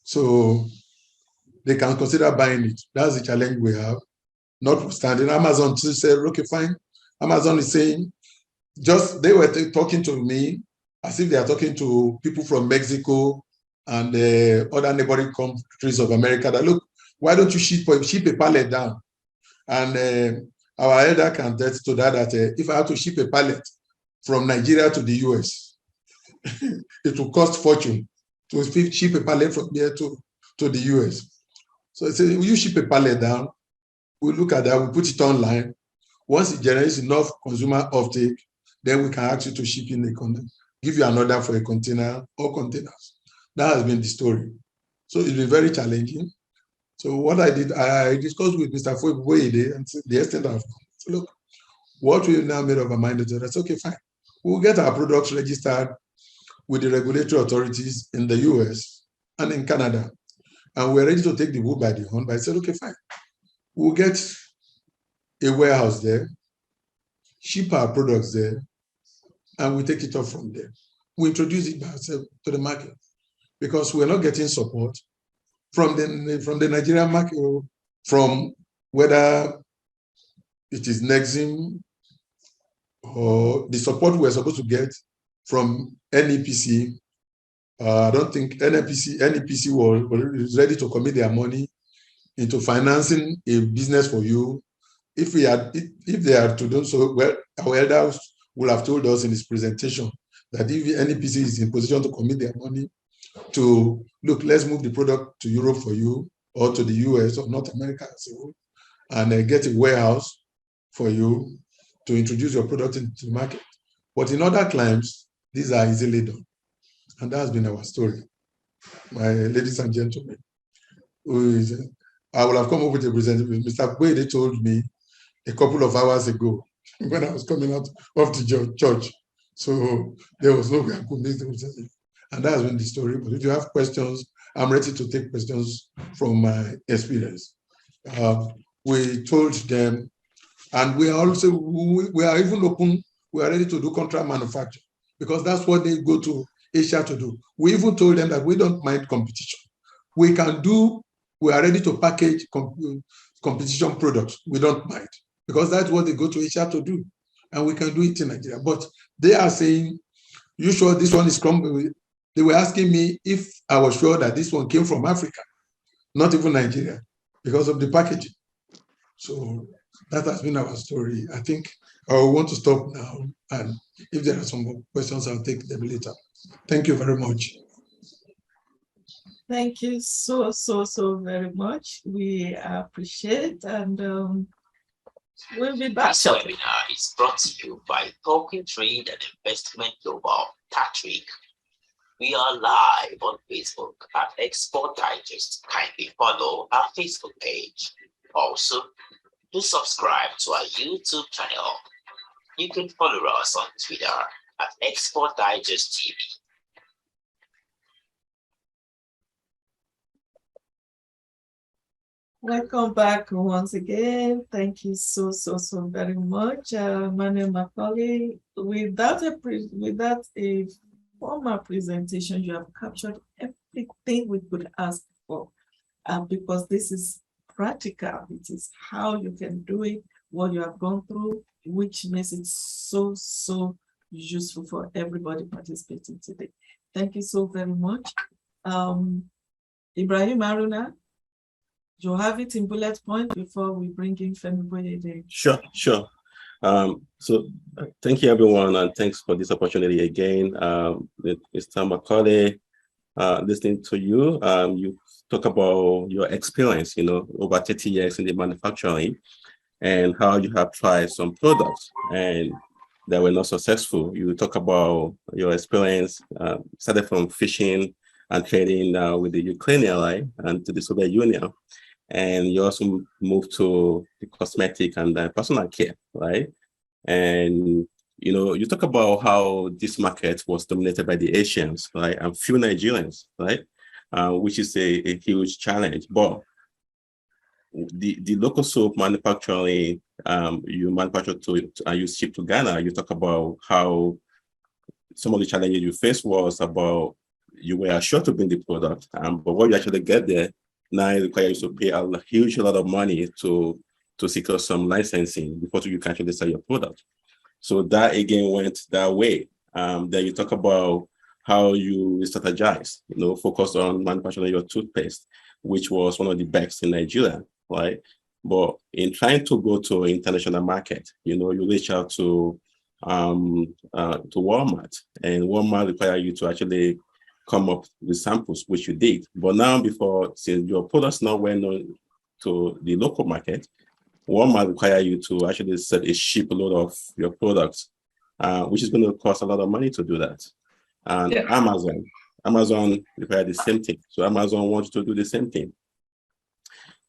So they can consider buying it. That's the challenge we have. Notwithstanding, Amazon said, okay, fine. Amazon is saying, they were talking to me as if they are talking to people from Mexico and other neighboring countries of America that, look, why don't you ship a pallet down? And our elder can attest to that, if I have to ship a pallet from Nigeria to the US, it will cost fortune to ship a pallet from there to the US. So I say, will you ship a pallet down? We'll look at that, we'll put it online. Once it generates enough consumer offtake, then we can ask you to ship in a container, give you an order for a container or containers. That has been the story. So it's been very challenging. So what I did, I discussed with Mr. Foyede and the extent of, so look, what we now made up our mind is that's okay, fine. We'll get our products registered with the regulatory authorities in the US and in Canada. And we're ready to take the bull by the horn, but I said, okay, fine. We'll get a warehouse there, ship our products there, and we take it off from there. We introduce it by ourselves to the market because we're not getting support from the Nigerian market, from whether it is Nexim or the support we're supposed to get from NEPC. I don't think NEPC was ready to commit their money into financing a business for you. If they are to do so, well, our elders will have told us in this presentation that if NEPC is in position to commit their money to, look, let's move the product to Europe for you, or to the US or North America and get a warehouse for you to introduce your product into the market. But in other climes, these are easily done. And that has been our story. My ladies and gentlemen, I will have come up with a presentation. Mr. Boyede told me a couple of hours ago when I was coming out of the church. So there was no way I could make the presentation. And that has been the story. But if you have questions, I'm ready to take questions from my experience. We told them, and we are also, we are even open, we are ready to do contract manufacture because that's what they go to Asia to do. We even told them that we don't mind competition. We are ready to package competition products. We don't mind because that's what they go to Asia to do. And we can do it in Nigeria. But they are saying, you sure this one is crumbling? They were asking me if I was sure that this one came from Africa, not even Nigeria, because of the packaging. So that has been our story. I think I want to stop now. And if there are some more questions, I'll take them later. Thank you very much. Thank you so very much. We appreciate, and we'll be back. This webinar is brought to you by Talking Trade and Investment Global Patrick. We are live on Facebook at Export Digest. Kindly follow our Facebook page. Also, do subscribe to our YouTube channel. You can follow us on Twitter at Export Digest TV. Welcome back once again. Thank you so very much, Emmanuel Macauley. Without a formal presentation, you have captured everything we could ask for, because this is practical. It is how you can do it, what you have gone through, which makes it so useful for everybody participating today. Thank you so very much. Ibrahim Aruna, you have it in bullet point before we bring in Femi Boyede. Sure. So thank you, everyone, and thanks for this opportunity again. Mr. Macauley, listening to you, you talk about your experience, over 30 years in the manufacturing, and how you have tried some products and they were not successful. You talk about your experience, started from fishing and trading with the Ukrainian ally and to the Soviet Union. And you also moved to the cosmetic and personal care, right? And, you talk about how this market was dominated by the Asians, right? And few Nigerians, right? Which is a huge challenge. But the local soap manufacturing, you manufacture and you ship to Ghana, you talk about how some of the challenges you faced was about you were sure to bring the product, but when you actually get there, now it requires you to pay a huge lot of money to secure some licensing before you can actually sell your product. So that again went that way. Then you talk about how you strategize, focus on manufacturing your toothpaste, which was one of the best in Nigeria, right? But in trying to go to international market, you reach out to Walmart, and Walmart require you to actually come up with samples, which you did. But now, since your product's not well known to the local market, Walmart require you to actually set a shipload of your products, which is going to cost a lot of money to do that. And yeah. Amazon require the same thing. So Amazon wants to do the same thing.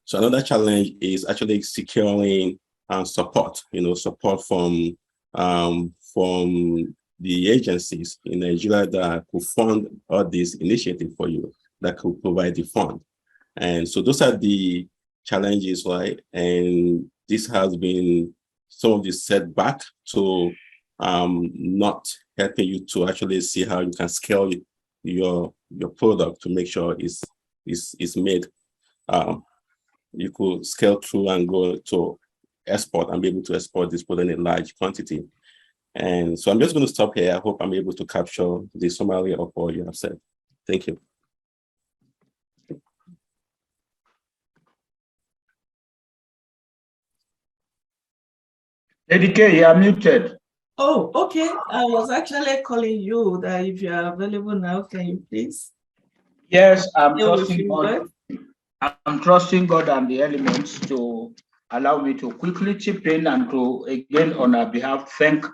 So another challenge is actually securing support, support from the agencies in Nigeria that could fund all these initiatives for you, that could provide the fund. And so those are the challenges, right? And this has been some of the setback to not helping you to actually see how you can scale your product to make sure it's made. You could scale through and go to export and be able to export this product in a large quantity. And so I'm just going to stop here. I hope I'm able to capture the summary of what you have said. Thank you. Lady K, you are muted. Oh, okay. I was actually calling you that if you are available now, can you please? Yes, I'm trusting God. I'm trusting God and the elements to allow me to quickly chip in and to, again, on our behalf, thank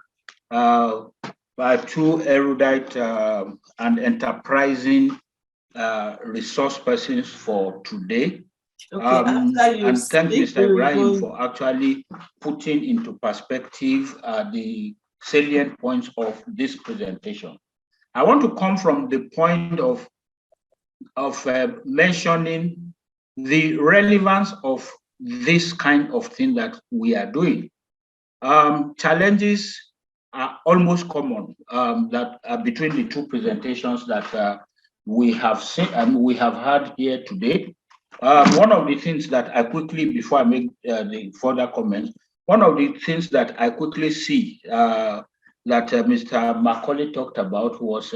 two erudite and enterprising resource persons for today. Okay, and thank Mr. Ibrahim for actually putting into perspective the salient points of this presentation. I want to come from the point of mentioning the relevance of this kind of thing that we are doing. Challenges are almost common that are between the two presentations that we have seen and we have had here today. One of the things that I quickly, before I make the further comments, one of the things that I quickly see that Mr. Macauley talked about was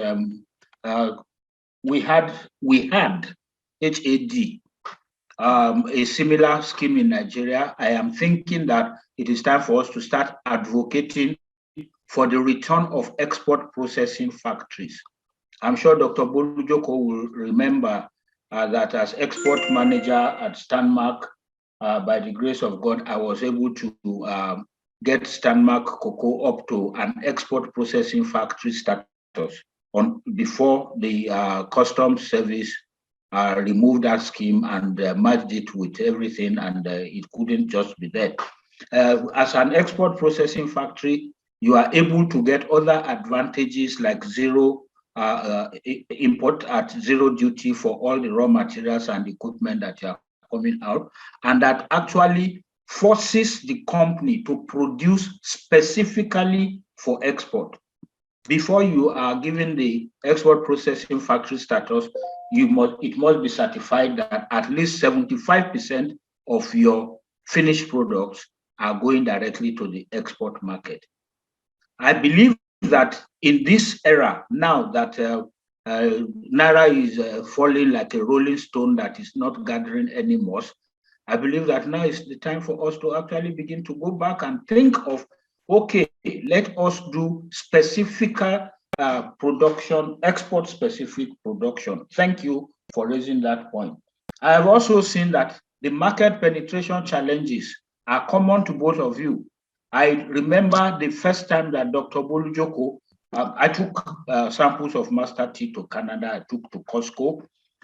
we had HAD, a similar scheme in Nigeria. I am thinking that it is time for us to start advocating for the return of export processing factories. I'm sure Dr. Bolujoko will remember that as export manager at Stanmark, by the grace of God, I was able to get Stanmark Cocoa up to an export processing factory status. before the customs service removed that scheme and merged it with everything, and it couldn't just be there. As an export processing factory, you are able to get other advantages like zero import at zero duty for all the raw materials and equipment that are coming out, and that actually forces the company to produce specifically for export. Before you are given the export processing factory status, it must be certified that at least 75% of your finished products are going directly to the export market. I believe that in this era, now that Naira is falling like a rolling stone that is not gathering any moss, I believe that now is the time for us to actually begin to go back and think of, okay, let us do specific production, export specific production. Thank you for raising that point. I have also seen that the market penetration challenges are common to both of you. I remember the first time that Dr. Bolujoko, I took samples of mustard tea to Canada, I took to Costco,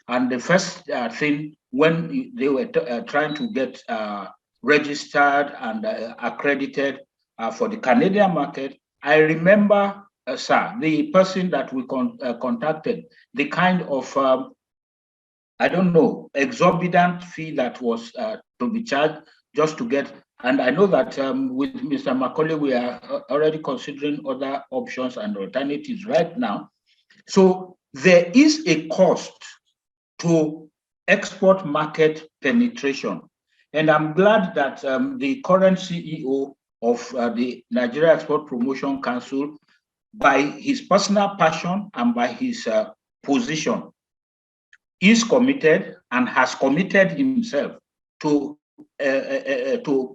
and the first thing when they were trying to get registered and accredited for the Canadian market, I remember, sir, the person that we contacted, the kind of, I don't know, exorbitant fee that was to be charged just to get. And I know that with Mr. Macauley, we are already considering other options and alternatives right now. So there is a cost to export market penetration. And I'm glad that the current CEO of the Nigeria Export Promotion Council, by his personal passion and by his position, is committed and has committed himself to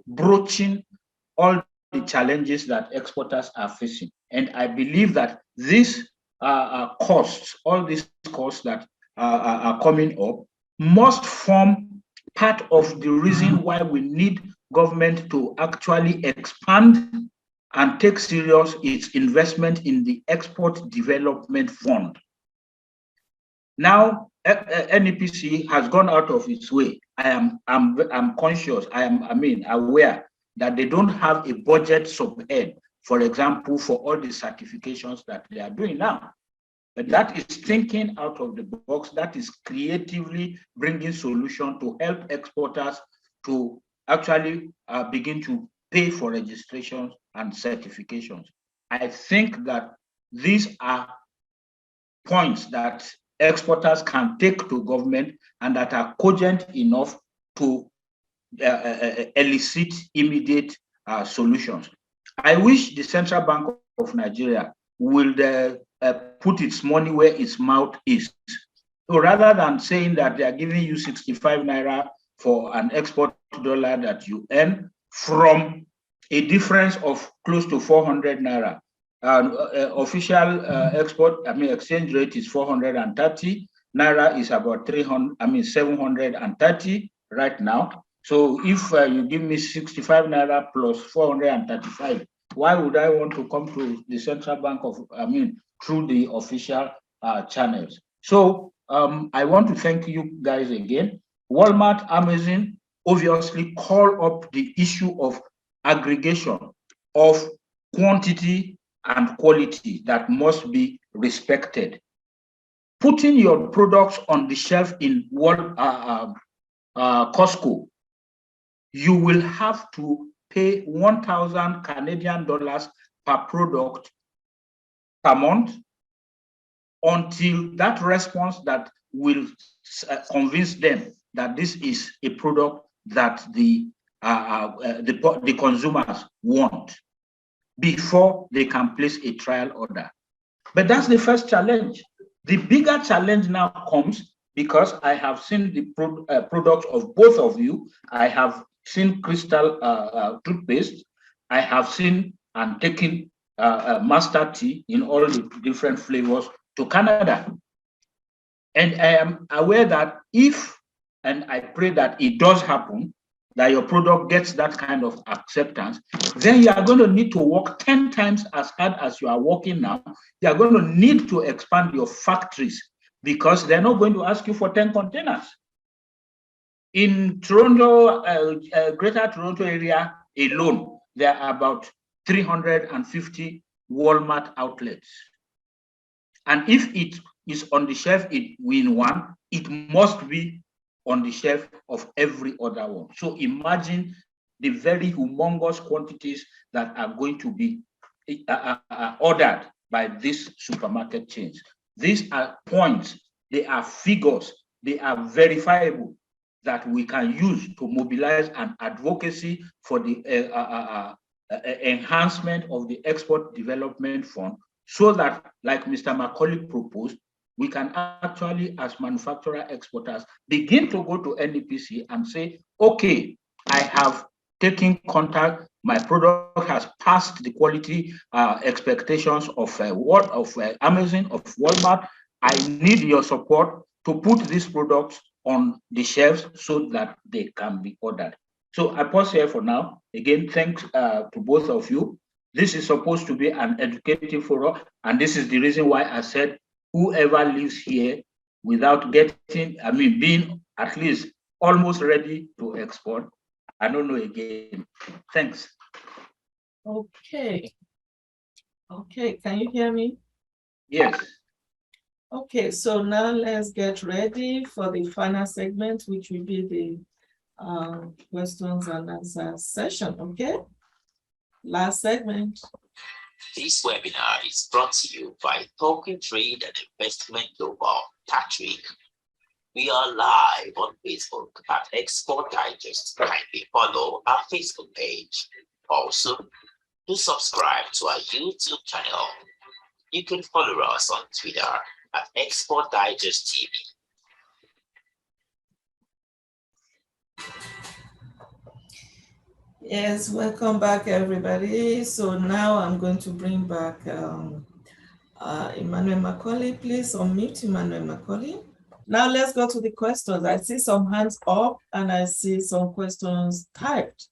broaching all the challenges that exporters are facing. And I believe that these costs, all these costs that are coming up, must form part of the reason why we need government to actually expand and take serious its investment in the Export Development Fund. Now, NEPC has gone out of its way. I'm conscious, aware that they don't have a budget subhead, for example, for all the certifications that they are doing now. But that is thinking out of the box, that is creatively bringing solutions to help exporters to actually begin to pay for registrations and certifications. I think that these are points that exporters can take to government and that are cogent enough to elicit immediate solutions. I wish the Central Bank of Nigeria will put its money where its mouth is. So rather than saying that they are giving you 65 Naira for an export dollar that you earn from a difference of close to 400 Naira, official exchange rate is 430. Naira is about 730 right now. So if you give me 65 Naira plus 435, why would I want to come to the Central Bank through the official channels? So I want to thank you guys again. Walmart, Amazon obviously call up the issue of aggregation of quantity and quality that must be respected. Putting your products on the shelf in Costco, you will have to pay 1,000 Canadian dollars per product per month until that response that will convince them that this is a product that the consumers want before they can place a trial order. But that's the first challenge. The bigger challenge now comes because I have seen the products of both of you. I have seen Crystal toothpaste. I have seen and taken mustard tea in all the different flavors to Canada. And I am aware that if, and I pray that it does happen, that your product gets that kind of acceptance, then you are going to need to work 10 times as hard as you are working now. You are going to need to expand your factories because they're not going to ask you for 10 containers. In Toronto, Greater Toronto area alone, there are about 350 Walmart outlets. And if it is on the shelf in one, it must be on the shelf of every other one. So imagine the very humongous quantities that are going to be ordered by these supermarket chains. These are points, they are figures, they are verifiable that we can use to mobilize an advocacy for the enhancement of the Export Development Fund so that, like Mr. Macaulay proposed, we can actually, as manufacturer exporters, begin to go to NEPC and say, okay, I have taken contact, my product has passed the quality expectations of Amazon, of Walmart. I need your support to put these products on the shelves so that they can be ordered. So I pause here for now. Again, thanks to both of you. This is supposed to be an educative forum, and this is the reason why I said whoever lives here without being at least almost ready to export, I don't know again. Thanks. Okay. Okay, can you hear me? Yes. Okay, so now let's get ready for the final segment, which will be the questions and answers session, okay? Last segment. This webinar is brought to you by Talking Trade and Investment Global Tax Week. We are live on Facebook at Export Digest. Kindly follow our Facebook page. Also, do subscribe to our YouTube channel. You can follow us on Twitter at Export Digest TV. Yes, welcome back, everybody. So now I'm going to bring back Emmanuel Macauley. Please unmute Emmanuel Macauley. Now let's go to the questions. I see some hands up and I see some questions typed.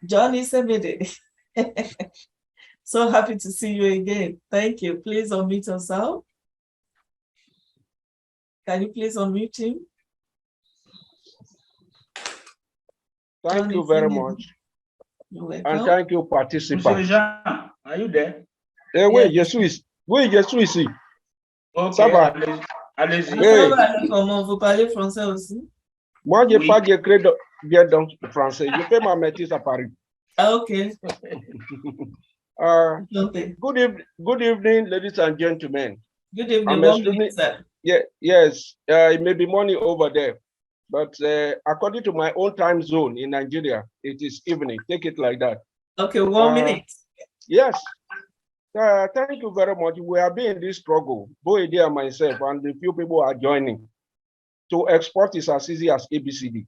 Johnny Semede. So happy to see you again. Thank you. Please unmute yourself. Can you please unmute him? Thank you very much. You're welcome. And thank you, participants. Jean, are you there? Oui, je suis. Oui, je suis ici. Okay, Ça va? allez-y. Oui. Comment vous parlez français aussi? Moi, je parle bien dans le français. Je fais ma maîtrise à Paris. Ah, okay. Good evening, ladies and gentlemen. Good evening, sir. Yes, it may be morning over there, but according to my own time zone in Nigeria, it is evening. Take it like that. Okay, 1 minute. Yes. Thank you very much. We have been in this struggle, both Eddie and myself, and the few people are joining. To export is as easy as ABCD.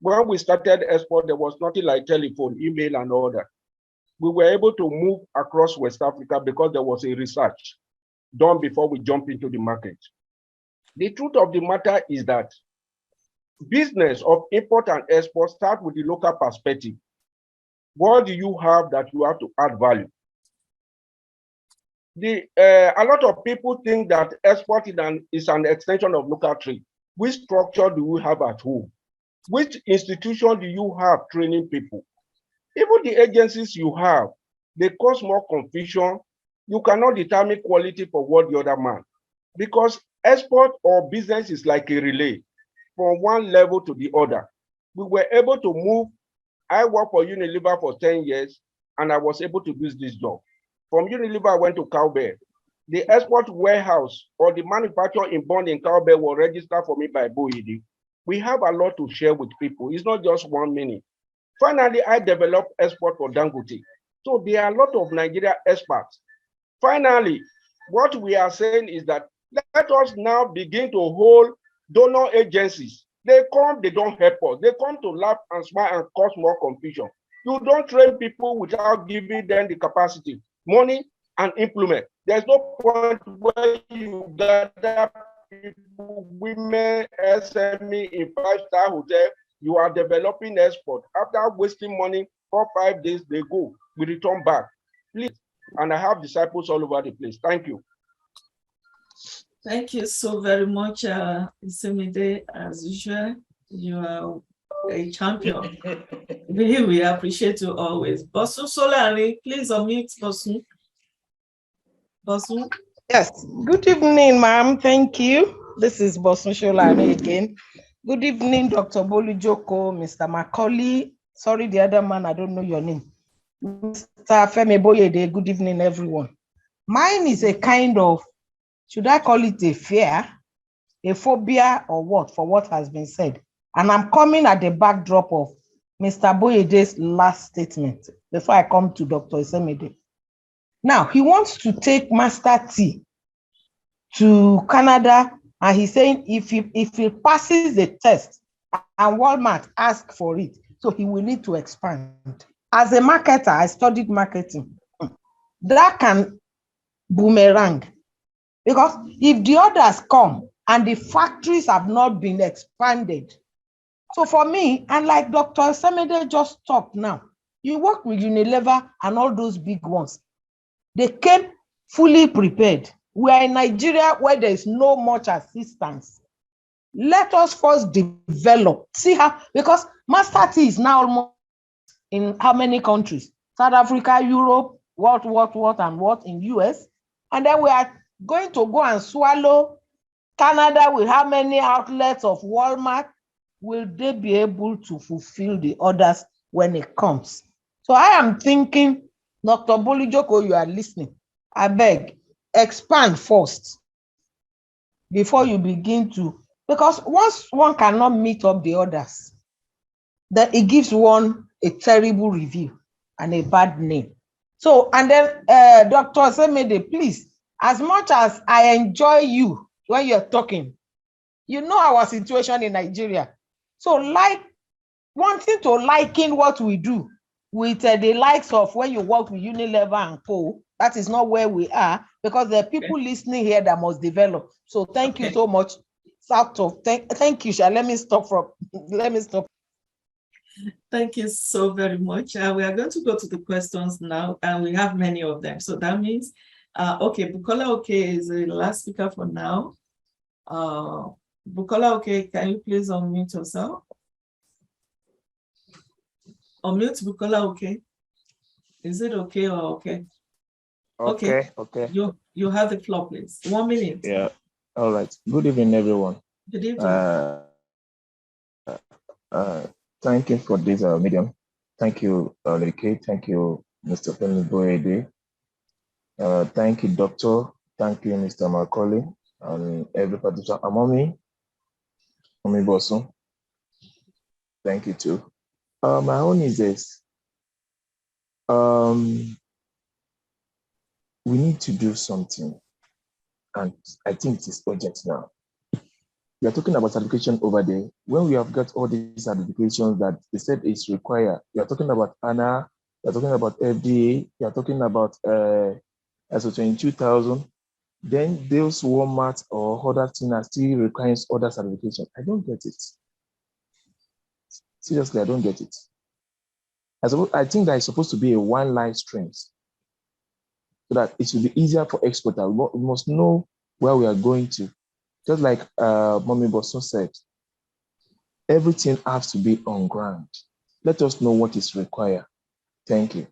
When we started export, there was nothing like telephone, email, and all that. We were able to move across West Africa because there was a research done before we jump into the market. The truth of the matter is that business of import and export start with the local perspective. What do you have that you have to add value? A lot of people think that export is an extension of local trade. Which structure do you have at home? Which institution do you have training people? Even the agencies you have, they cause more confusion. You cannot determine quality for what the other man. Because export or business is like a relay from one level to the other. We were able to move. I worked for Unilever for 10 years, and I was able to do this job. From Unilever, I went to Cowbell. The export warehouse or the manufacturer in Bond in Cowbell was registered for me by Boidi. We have a lot to share with people. It's not just 1 minute. Finally, I developed export for Dangote. So there are a lot of Nigeria experts. Finally, what we are saying is that let us now begin to hold donor agencies. They come, they don't help us. They come to laugh and smile and cause more confusion. You don't train people without giving them the capacity, money, and implement. There's no point where you gather people, women, SME in 5-star hotel, You are developing export. After wasting money, 4 or 5 days, they go. We return back. Please. And I have disciples all over the place. Thank you. Thank you so very much, Isemide. As usual, you are a champion. We appreciate you always. Bosun Solari, please unmute Bosun. Bosun. Yes. Good evening, ma'am. Thank you. This is Bosun Solari again. Good evening, Dr. Bolujoko, Mr. Macauley. Sorry, the other man, I don't know your name. Mr. Femi Boyede, good evening, everyone. Mine is a kind of, should I call it a fear, a phobia, or what, for what has been said? And I'm coming at the backdrop of Mr. Boyede's last statement before I come to Dr. Isemide. Now, he wants to take Master T to Canada, and he's saying if he passes the test and Walmart asks for it, so he will need to expand. As a marketer, I studied marketing. That can boomerang. Because if the orders come and the factories have not been expanded, so for me, and like Dr. Isemide just talked now, you work with Unilever and all those big ones. They came fully prepared. We are in Nigeria where there is no much assistance. Let us first develop, see how, because Master T is now almost in how many countries? South Africa, Europe, what in US. And then we are going to go and swallow Canada with how many outlets of Walmart? Will they be able to fulfill the orders when it comes? So I am thinking, Dr. Bolujoko, you are listening. I beg, expand first before you begin to, because once one cannot meet up the orders, then it gives one a terrible review and a bad name. So, and then Dr. Isemide, please, as much as I enjoy you when you're talking, you know our situation in Nigeria. So like wanting to liken what we do with the likes of when you work with Unilever and Co, that is not where we are, because there are people listening here that must develop. So thank you so much. Thank you, Sha. Let me stop. Thank you so very much. We are going to go to the questions now, and we have many of them. So that means, okay, Bukola Okay is the last speaker for now. Bukola Okay, can you please unmute yourself? Unmute Bukola Okay. Is it okay or okay? Okay. You have the floor, please. 1 minute. Yeah. All right. Good evening, everyone. Good evening. Thank you for this medium. Thank you, Lady K. Thank you, Mr. Femi Boyede. Thank you, Doctor. Thank you, Mr. Macauley, and every participant. Mommy Bosun. Thank you too. My own is this. We need to do something, and I think it is urgent now. We are talking about certification over there. When we have got all these certifications that they said is required, we are talking about ANA, we are talking about FDA, we are talking about ISO 22000. Then those Walmart or other things are still requiring other certification. I don't get it. Seriously, I don't get it. I think that it's supposed to be a one line stream so that it will be easier for exporter. We must know where we are going to. Just like Mommy Bosun said, everything has to be on ground. Let us know what is required. Thank you.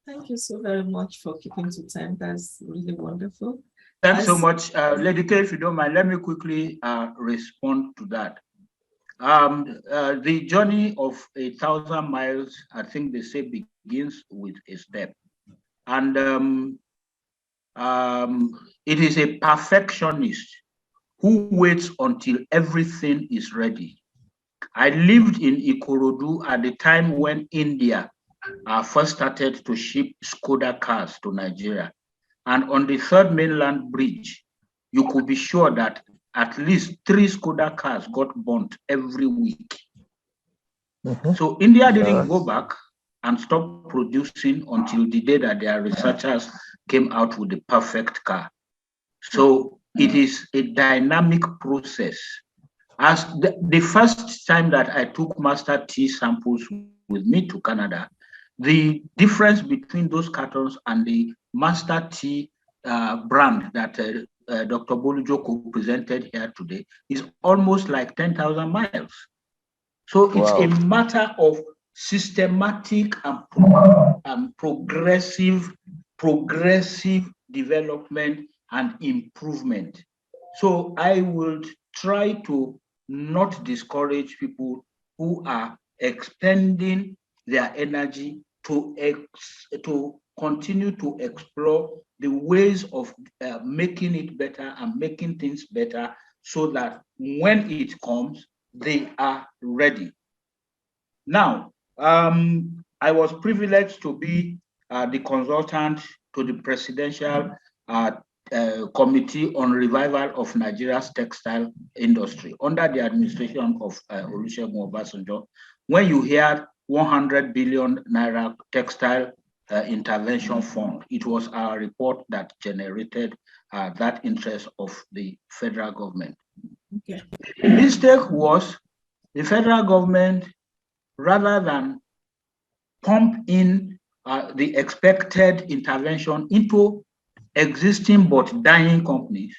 Thank you so very much for keeping to time. That's really wonderful. Thanks so much. Lady K, if you don't mind, let me quickly respond to that. The journey of 1,000 miles, I think they say, begins with a step. And it is a perfectionist who waits until everything is ready. I lived in Ikorodu at the time when India first started to ship Skoda cars to Nigeria. And on the third mainland bridge, you could be sure that at least 3 Skoda cars got burnt every week. So India didn't go back and stop producing until the day that their researchers came out with the perfect car. So it is a dynamic process. As the first time that I took master tea samples with me to Canada, the difference between those cartons and the master tea brand that Dr. Bolujoko presented here today is almost like 10,000 miles. So it's a matter of systematic and progressive development and improvement. So I would try to not discourage people who are expending their energy to continue to explore the ways of making it better and making things better, so that when it comes, they are ready. Now, I was privileged to be the consultant to the Presidential Committee on Revival of Nigeria's Textile Industry under the administration of Olusegun Obasanjo. When you hear 100 billion naira textile intervention fund, it was our report that generated that interest of the federal government. Okay. The mistake was the federal government, rather than pump in the expected intervention into existing but dying companies,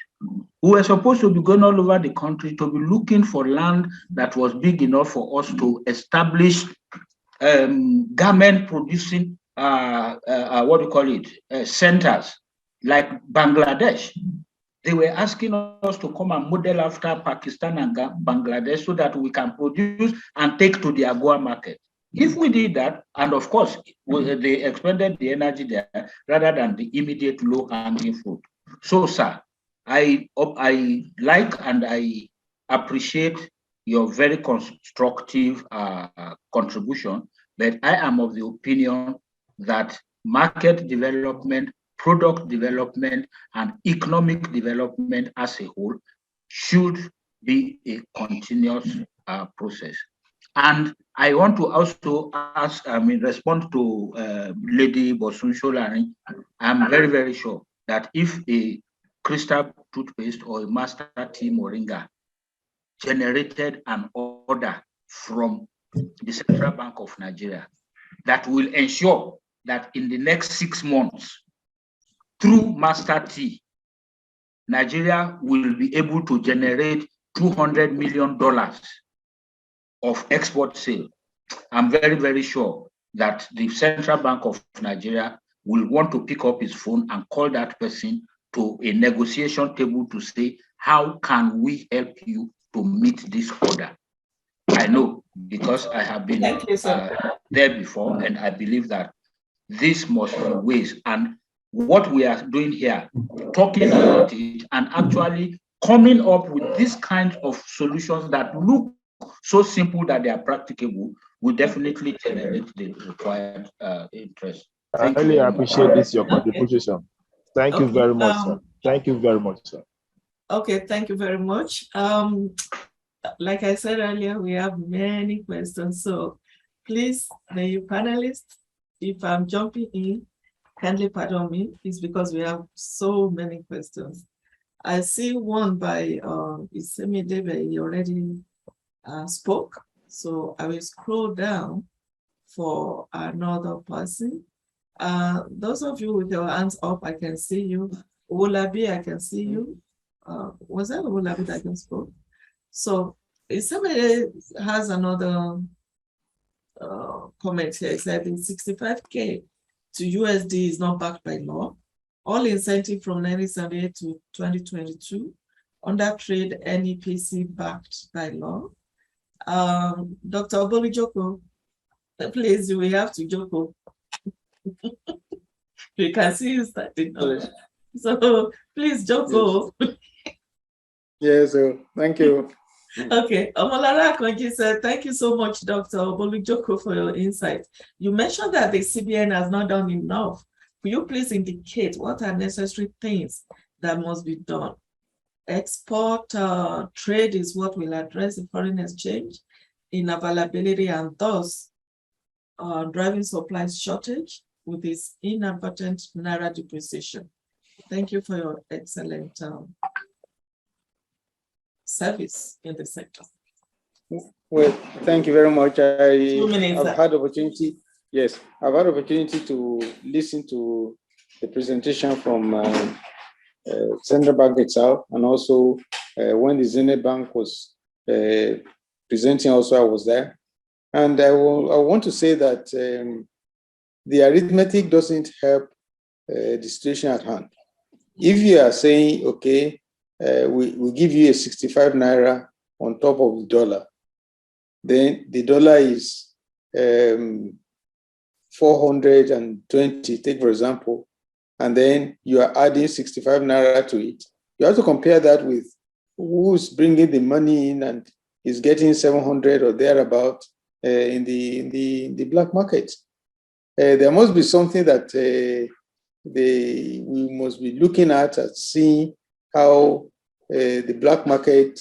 who were supposed to be going all over the country to be looking for land that was big enough for us to establish garment producing centers like Bangladesh. They were asking us to come and model after Pakistan and Bangladesh so that we can produce and take to the AGOA market. If we did that, and of course, they expended the energy there rather than the immediate low-hanging fruit. So, sir, I like and I appreciate your very constructive contribution, but I am of the opinion that market development, product development, and economic development as a whole should be a continuous process. And I want to also ask, respond to Lady Bosun Sholari. I'm very, very sure that if a crystal toothpaste or a master tea moringa generated an order from the Central Bank of Nigeria that will ensure that in the next 6 months, through master tea, Nigeria will be able to generate $200 million of export sale, I'm very, very sure that the Central Bank of Nigeria will want to pick up his phone and call that person to a negotiation table to say, how can we help you to meet this order? I know, because I have been there before, and I believe that this must be ways. And what we are doing here, talking about it and actually coming up with this kind of solutions that look so simple that they are practicable, will definitely generate the required interest. I really appreciate this, your contribution. Thank you very much, sir. Thank you very much, sir. Okay, thank you very much. Like I said earlier, we have many questions. So please, the panelists, if I'm jumping in, kindly pardon me. It's because we have so many questions. I see one by Isemi Debe, he already spoke. So I will scroll down for another person. Those of you with your hands up, I can see you. Olabi, I can see you. Was that Olabi that can spoke? So if somebody has another comment here, it said in 65K to USD is not backed by law. All incentive from 1978 to 2022 under trade NEPC backed by law. Dr. Bolujoko, please, we have to Joko. We can see you starting. So please, Joko. Yes, thank you. Okay, Omolara Akonji said, thank you so much, Dr. Bolujoko, for your insight. You mentioned that the CBN has not done enough. Will you please indicate what are necessary things that must be done? Export trade is what will address the foreign exchange in availability and thus driving supply shortage with this inadvertent naira depreciation. Thank you for your excellent service in the sector. Well, thank you very much. 2 minutes. I've had opportunity. Yes, I've had opportunity to listen to the presentation from Central Bank itself, and also when the Zenith Bank was presenting, also I was there. And I want to say that the arithmetic doesn't help the situation at hand. If you are saying, okay, we give you a 65 naira on top of the dollar, then the dollar is 420, take for example, and then you are adding 65 naira to it. You have to compare that with who's bringing the money in and is getting 700 or thereabout in the black market. There must be something that we must be looking at seeing how the black market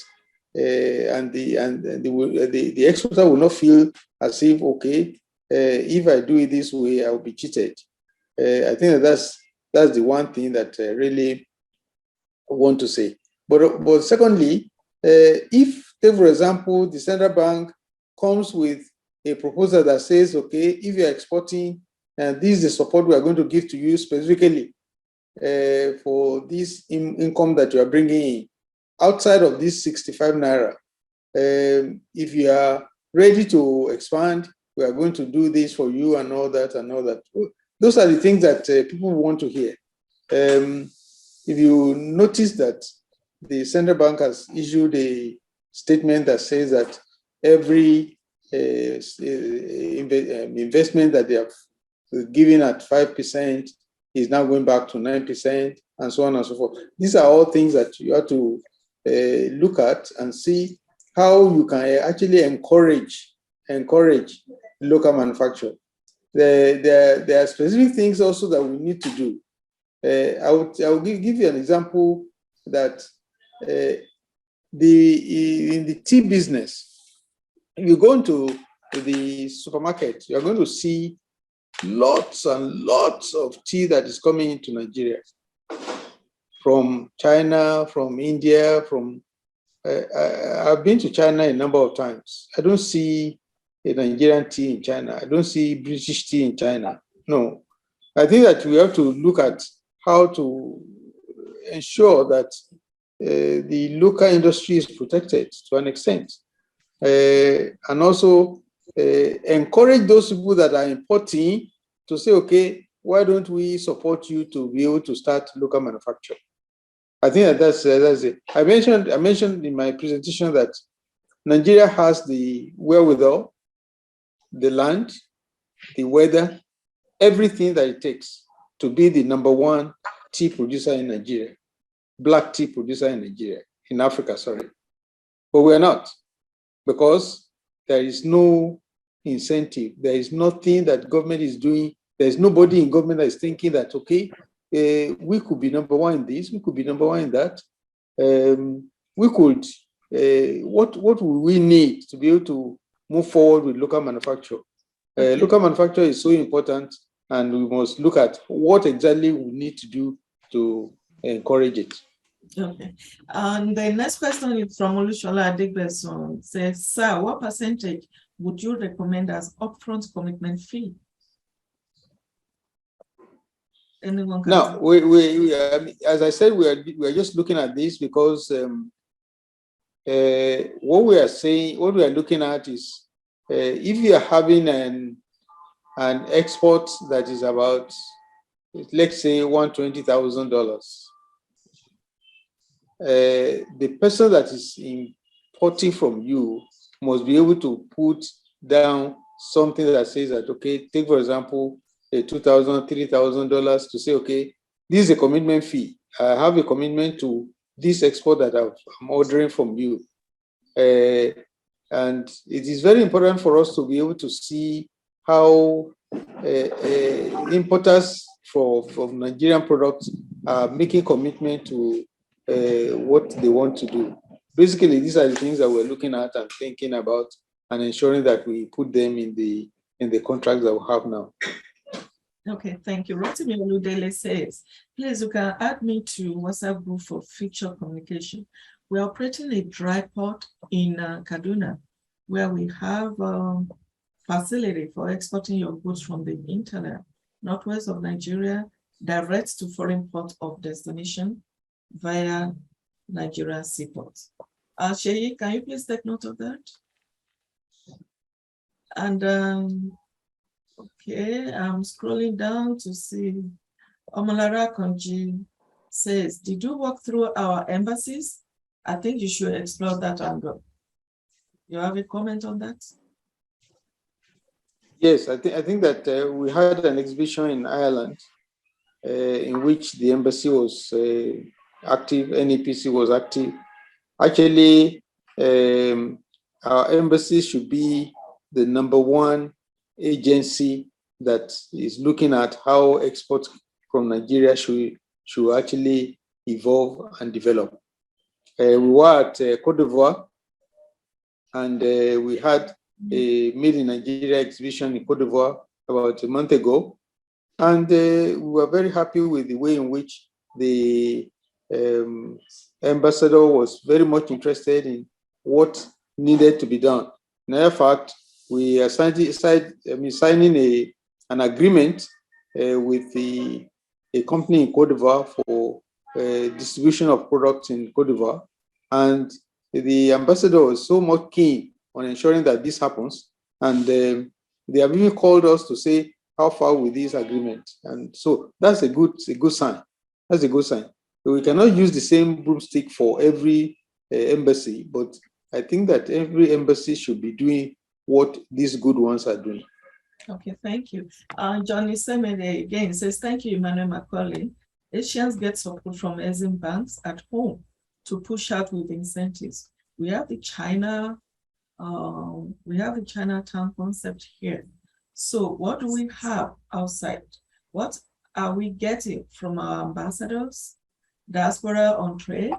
and the exporter will not feel as if, okay, if I do it this way, I will be cheated. I think that's the one thing that I really want to say. But secondly, if, for example, the central bank comes with a proposal that says, okay, if you're exporting, and this is the support we are going to give to you specifically for this income that you are bringing in, outside of this 65 naira, if you are ready to expand, we are going to do this for you and all that and all that. Those are the things that people want to hear. If you notice that the central bank has issued a statement that says that every investment that they have given at 5% is now going back to 9%, and so on and so forth. These are all things that you have to look at and see how you can actually encourage local manufacture. There are specific things also that we need to do. I will give you an example that in the tea business, if you go into the supermarket, you're going to see lots and lots of tea that is coming into Nigeria from China, from India, from I've been to China a number of times. I don't see a Nigerian tea in China. I don't see British tea in China. No. I think that we have to look at how to ensure that the local industry is protected to an extent. And also encourage those people that are importing to say, okay, why don't we support you to be able to start local manufacture? I think that that's it. I mentioned in my presentation that Nigeria has the wherewithal, the land, the weather, everything that it takes to be the #1 tea producer in Nigeria, black tea producer in Nigeria, in Africa, sorry. But we're not, because there is no incentive. There is nothing that government is doing. There's nobody in government that is thinking that, okay, we could be #1 in this, we could be #1 in that. We could, what will we need to be able to move forward with local manufacture? Local manufacture is so important, and we must look at what exactly we need to do to encourage it. Okay. And the next question is from Olushola Adigbeson. Says, sir, what percentage would you recommend as upfront commitment fee? Anyone can now, as I said, we are just looking at this because what we are looking at is if you are having an export that is about, let's say, $120,000, the person that is importing from you must be able to put down something that says that, okay, take for example, $2,000, $3,000 to say, okay, this is a commitment fee. I have a commitment to this export that I'm ordering from you. And it is very important for us to be able to see how importers of Nigerian products are making commitment to what they want to do. Basically, these are the things that we're looking at and thinking about and ensuring that we put them in the contracts that we have now. Okay, thank you. Rotimi Oludele says, please, you can add me to WhatsApp group for future communication. we're operating a dry port in Kaduna, where we have facility for exporting your goods from the internet, northwest of Nigeria, direct to foreign port of destination via Nigerian seaports. Sheyi, can you please take note of that? And okay, I'm scrolling down to see Omolara Konji says, did you walk through our embassies? I think you should explore that angle. You have a comment on that? Yes, I think that we had an exhibition in Ireland in which the embassy was active, NEPC was active. Actually, our embassy should be the #1 agency that is looking at how exports from Nigeria should actually evolve and develop. We were at Cote d'Ivoire, and we had a Made in Nigeria exhibition in Cote d'Ivoire about a month ago. And we were very happy with the way in which the ambassador was very much interested in what needed to be done. In fact, we are signing an agreement with a company in Cote d'Ivoire for distribution of products in Cote d'Ivoire. And the ambassador was so much keen on ensuring that this happens. And they have even called us to say how far with this agreement. And so that's a good sign. That's a good sign. We cannot use the same broomstick for every embassy, but I think that every embassy should be doing what these good ones are doing. Okay, thank you. Johnny Semede again says, thank you, Emmanuel Macauley. Asians get support from Exim banks at home to push out with incentives. We have the Chinatown concept here. So what do we have outside? What are we getting from our ambassadors, diaspora on trade?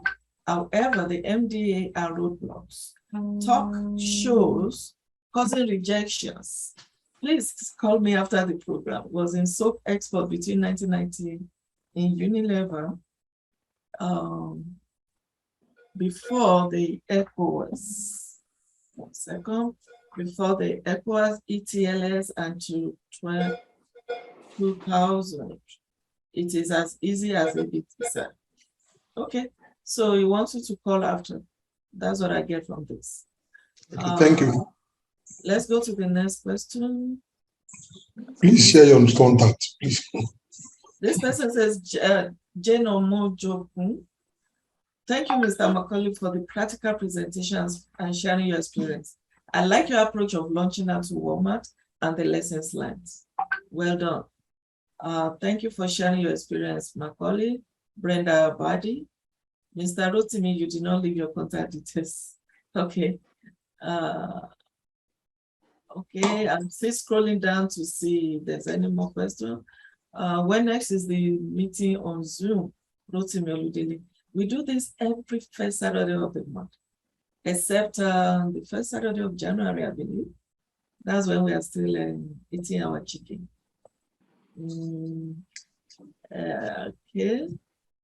However, the MDA are roadblocks. Talk shows causing rejections. Please call me after the program. Was in soap export between 1990 in Unilever before the ECOWAS. 1 second. Before the ECOWAS, ETLS, and to 2000. It is as easy as a bit. Okay, so he wants you to call after. That's what I get from this. Okay, thank you. Let's go to the next question. Please share your contact, please. This person says, Jane Omojokun. Thank you, Mr. Macauley, for the practical presentations and sharing your experience. I like your approach of launching out to Walmart and the lessons learned. Well done. Thank you for sharing your experience, Macauley. Brenda Abadi. Mr. Rotimi, you did not leave your contact details. Okay. Okay, I'm still scrolling down to see if there's any more questions. When next is the meeting on Zoom? Rotimi Oludele. We do this every first Saturday of the month, except the first Saturday of January, I believe. That's when we are still eating our chicken. Okay.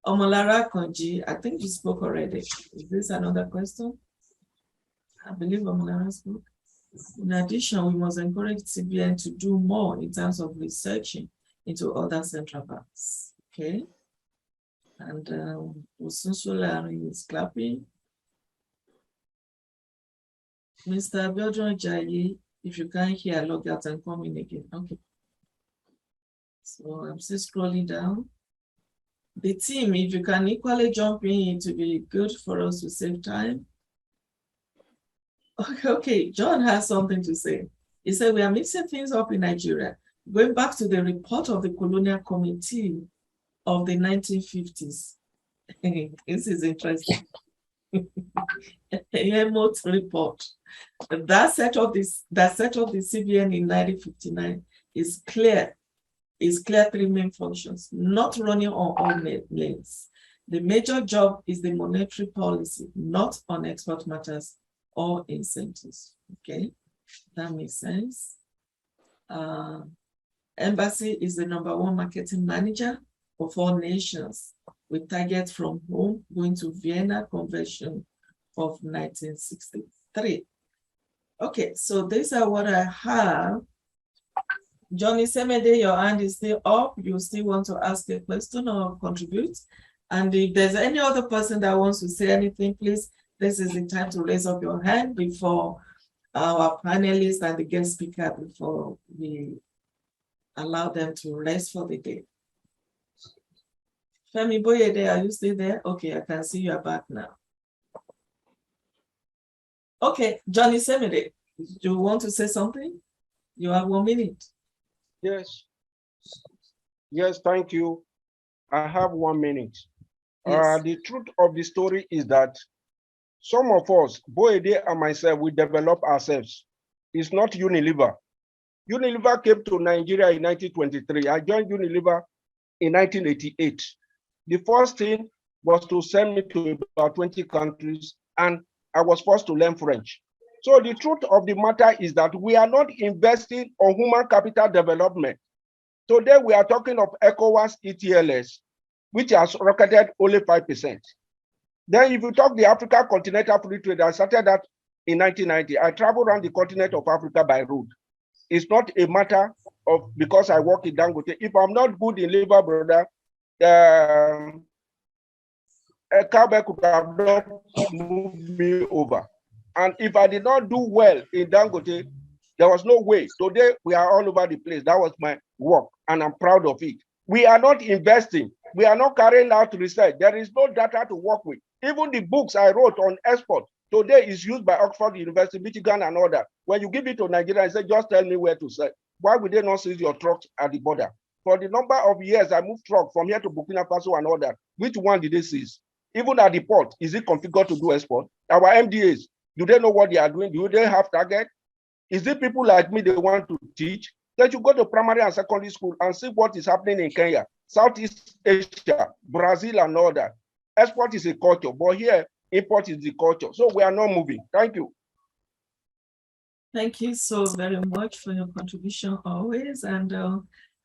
Omolara Konji, I think you spoke already. Is this another question? I believe Omolara spoke. In addition, we must encourage CBN to do more in terms of researching into other central banks. Okay. And Usunsulari is clapping. Mr. Abiodun Jayi, if you can't hear, log out and come in again. Okay. So I'm still scrolling down. The team, if you can equally jump in, it will be good for us to save time. Okay, John has something to say. He said, we are mixing things up in Nigeria. Going back to the report of the Colonial Committee of the 1950s. This is interesting. A remote report. That set of the CBN in 1959 is clear. Is clear 3 main functions, not running on all lanes. The major job is the monetary policy, not on export matters or incentives. Okay, that makes sense. Embassy is the #1 marketing manager of all nations, with targets from home going to Vienna Convention of 1963. Okay, so these are what I have. Johnny Semede, your hand is still up. You still want to ask a question or contribute? And if there's any other person that wants to say anything, please, this is the time to raise up your hand before our panelists and the guest speaker, before we allow them to rest for the day. Femi Boyede, are you still there? Okay, I can see you are back now. Okay, Johnny Semede, do you want to say something? You have 1 minute. Yes. Yes, thank you. I have 1 minute. Yes. The truth of the story is that some of us, Boyede and myself, we develop ourselves. It's not Unilever. Unilever came to Nigeria in 1923. I joined Unilever in 1988. The first thing was to send me to about 20 countries, and I was forced to learn French. So the truth of the matter is that we are not investing on human capital development. Today, we are talking of ECOWAS ETLS, which has rocketed only 5%. Then if you talk the Africa Continental Free Trade, I started that in 1990. I traveled around the continent of Africa by road. It's not a matter of because I work in Dangote. If I'm not good in labor, brother, a cowboy could have not moved me over. And if I did not do well in Dangote, there was no way. Today, we are all over the place. That was my work, and I'm proud of it. We are not investing. We are not carrying out research. There is no data to work with. Even the books I wrote on export today is used by Oxford University, Michigan, and others. When you give it to Nigeria and say, just tell me where to sell. Why would they not seize your trucks at the border? For the number of years I moved trucks from here to Burkina Faso and others, which one did they seize? Even at the port, is it configured to do export? Our MDAs, do they know what they are doing? Do they have target? Is it people like me they want to teach? They should go to primary and secondary school and see what is happening in Kenya, Southeast Asia, Brazil, and all that. Export is a culture, but here, import is the culture. So we are not moving. Thank you. Thank you so very much for your contribution always. And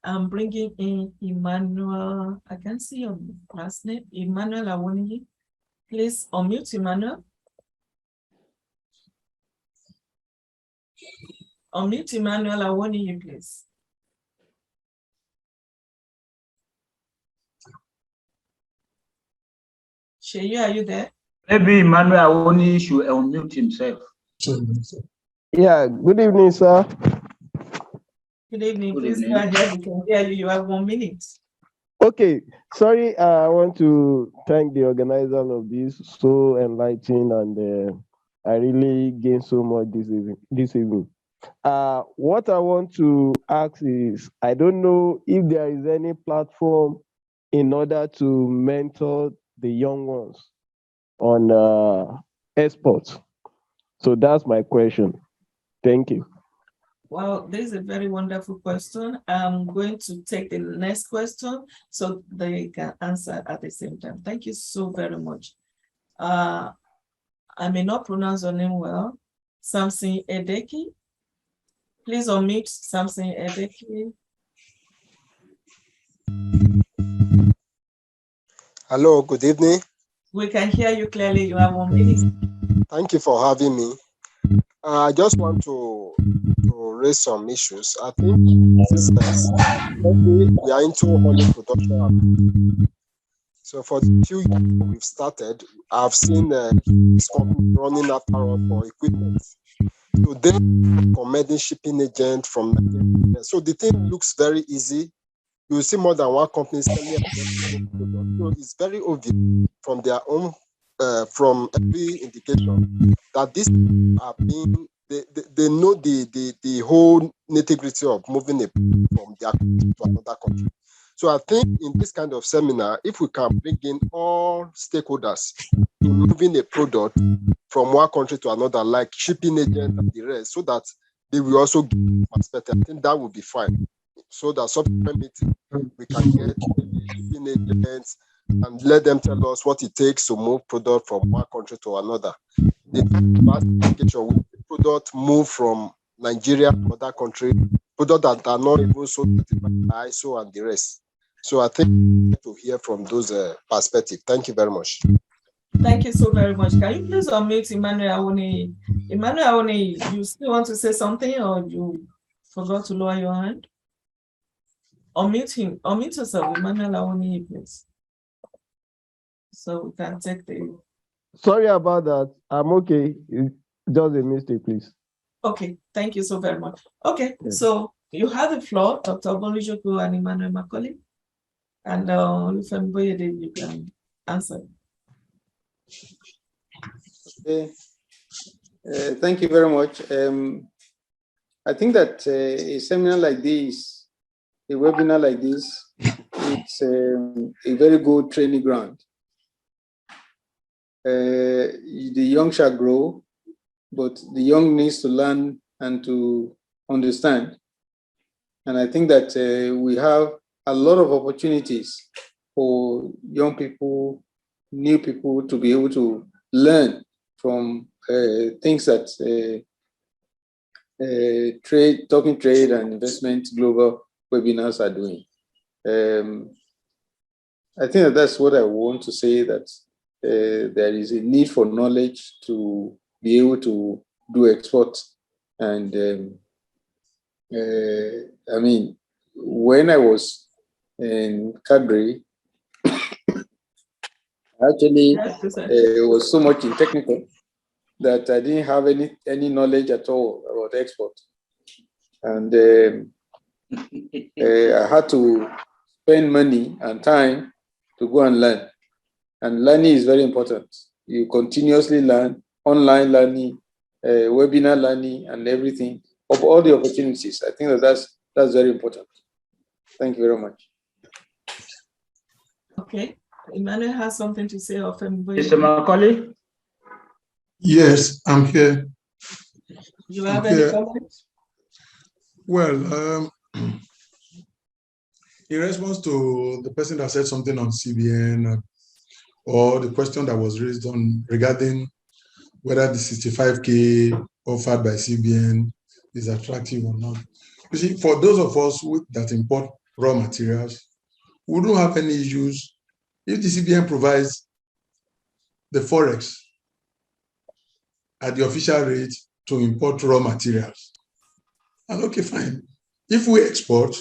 I'm bringing in Emmanuel. I can see your last name, Emmanuel Awoniyi. Please unmute Emmanuel. Unmute Emmanuel Awoniyi, please. Sheyu, are you there? Maybe Emmanuel Awoniyi should unmute himself. Yeah, good evening, sir. Good evening. Good Please evening. go ahead. We can hear you. You have 1 minute. Okay, sorry, I want to thank the organizer of this, so enlightening, and I really gained so much this evening. What I want to ask is, I don't know if there is any platform in order to mentor the young ones on exports. So that's my question. Thank you. Well, this is a very wonderful question. I'm going to take the next question so they can answer at the same time. Thank you so very much. I may not pronounce your name well. Samson Edeki. Please unmute Samson Edeki. Hello, good evening. We can hear you clearly. You have 1 minute. Thank you for having me. I just want to raise some issues. I think we are into honey production. So for the few years we've started, I've seen this company running after us for equipment. So they recommending shipping agent from Nigeria. So the thing looks very easy. You see more than one company selling a product. So it's very obvious from their own, from every indication that these are being, they know the whole nitty-gritty of moving it from their country to another country. So I think in this kind of seminar, if we can bring in all stakeholders in moving a product from one country to another, like shipping agent and the rest, so that they will also give perspective, I think that would be fine. So that subsequent meeting, we can get shipping agents and let them tell us what it takes to move product from one country to another. The classification with the product move from Nigeria to other country, products that are not even so certified by ISO and the rest. So I think to hear from those perspectives. Thank you very much. Thank you so very much. Can you please unmute Emmanuel Awoni? Emmanuel Awoni, you still want to say something or you forgot to lower your hand? Unmute him. Unmute yourself, Emmanuel Awoni, please. So we can take the... Sorry about that. I'm okay. It's just a mistake, please. Okay, thank you so very much. Okay, so you have the floor, Dr. Bolujoko and Emmanuel Macauley. And you can answer. Okay. Thank you very much. I think that a seminar like this, a webinar like this, it's a very good training ground. The young shall grow, but the young needs to learn and to understand. And I think that we have a lot of opportunities for young people, new people to be able to learn from things that Talking Trade and Investment Global webinars are doing. I think that that's what I want to say, that there is a need for knowledge to be able to do export. And I mean, when I was in Cadbury, actually, it was so much in technical that I didn't have any knowledge at all about export. And I had to spend money and time to go and learn. And learning is very important. You continuously learn, online learning, webinar learning, and everything, of all the opportunities. I think that that's very important. Thank you very much. Okay. Emmanuel has something to say. Mr. Macauley? Yes, I'm here. You have any comments? Well, in response to the person that said something on CBN or the question that was raised on regarding whether the 65K offered by CBN is attractive or not. You see, for those of us that import raw materials, we don't have any issues if the CBN provides the forex at the official rate to import raw materials. And okay, fine. If we export,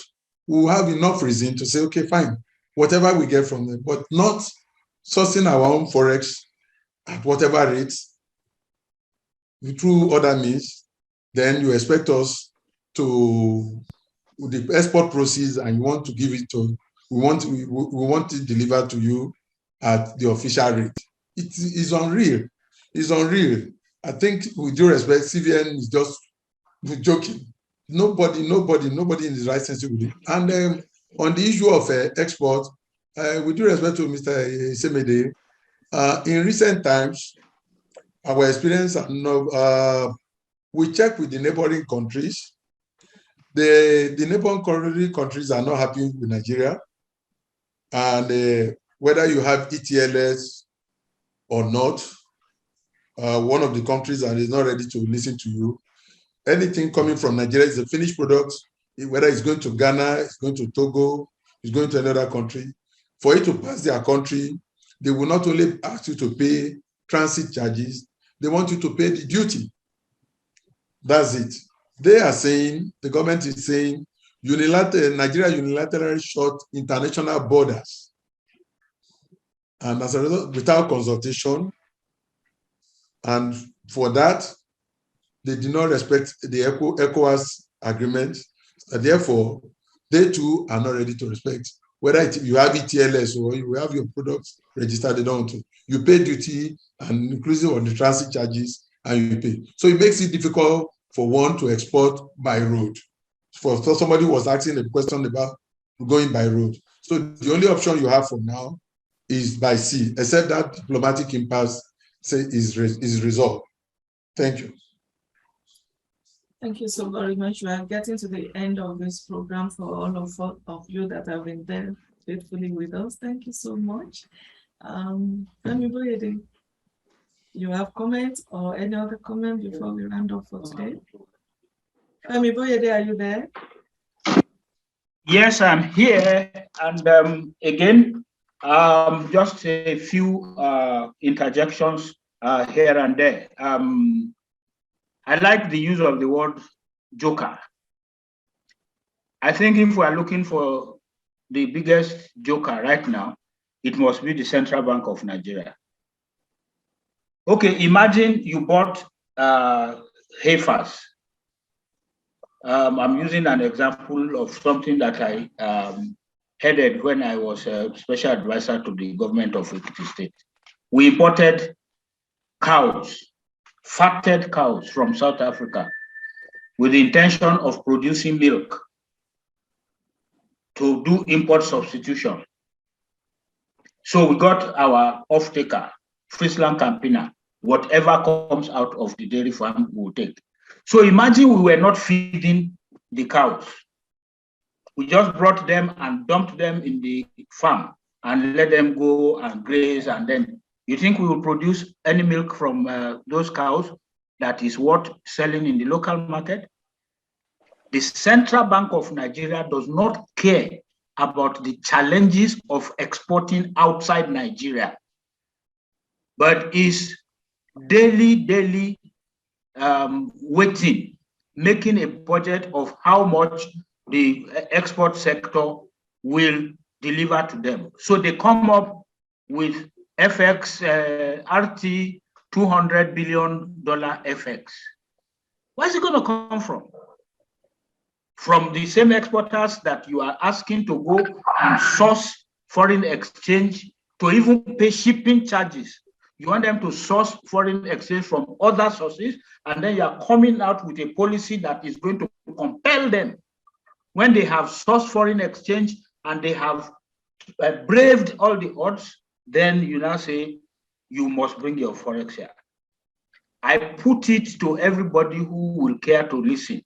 we will have enough reason to say, okay, fine, whatever we get from them, but not sourcing our own forex at whatever rates through other means. Then you expect us to, with the export proceeds, and you want to give it to, we want it delivered to you at the official rate. It is unreal. It's unreal. I think, with due respect, CBN is just joking. Nobody in his right sense will do it. And on the issue of export, with due respect to Mr. Semede, in recent times, our experience, we check with the neighboring countries. The neighboring countries are not happy with Nigeria. And whether you have ETLS or not, one of the countries that is not ready to listen to you. Anything coming from Nigeria is a finished product, whether it's going to Ghana, it's going to Togo, it's going to another country. For it to pass their country, they will not only ask you to pay transit charges, they want you to pay the duty. That's it. They are saying, the government is saying, Nigeria unilaterally shut international borders. And as a result, without consultation, and for that, they did not respect the ECOWAS agreement. Therefore, they too are not ready to respect. Whether you have ETLS or you have your products registered, they don't want to. You pay duty and inclusive of the transit charges, and you pay. So it makes it difficult for one to export by road. For somebody who was asking a question about going by road. So the only option you have for now is by sea, except that diplomatic impasse is resolved. Thank you. Thank you so very much. We are getting to the end of this program. For all of you that have been there faithfully with us, thank you so much. You have comments or any other comment before we round off for today? Femi Boyede, are you there? Yes, I'm here. And again, Just a few interjections here and there. I like the use of the word joker. I think if we are looking for the biggest joker right now, it must be the Central Bank of Nigeria. Okay, imagine you bought heifers. I'm using an example of something that I headed when I was a special advisor to the government of Ekiti State. We imported cows, fatted cows from South Africa with the intention of producing milk to do import substitution. So we got our off-taker, Friesland Campina, whatever comes out of the dairy farm we will take. So imagine we were not feeding the cows. We just brought them and dumped them in the farm and let them go and graze, and then you think we will produce any milk from those cows that is worth selling in the local market? The Central Bank of Nigeria does not care about the challenges of exporting outside Nigeria, but is daily waiting, making a budget of how much the export sector will deliver to them. So they come up with FX, RT, $200 billion FX. Where's it going to come from? From the same exporters that you are asking to go and source foreign exchange, to even pay shipping charges. You want them to source foreign exchange from other sources, and then you are coming out with a policy that is going to compel them, when they have sourced foreign exchange and they have braved all the odds, then you now say, you must bring your forex here. I put it to everybody who will care to listen.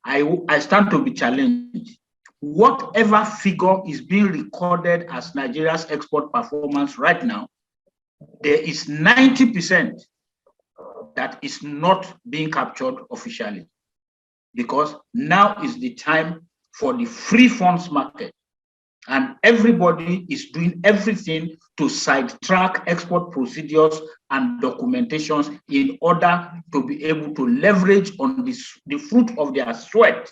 I stand to be challenged. Whatever figure is being recorded as Nigeria's export performance right now, there is 90% that is not being captured officially, because now is the time for the free funds market, and everybody is doing everything to sidetrack export procedures and documentations in order to be able to leverage on the fruit of their sweat.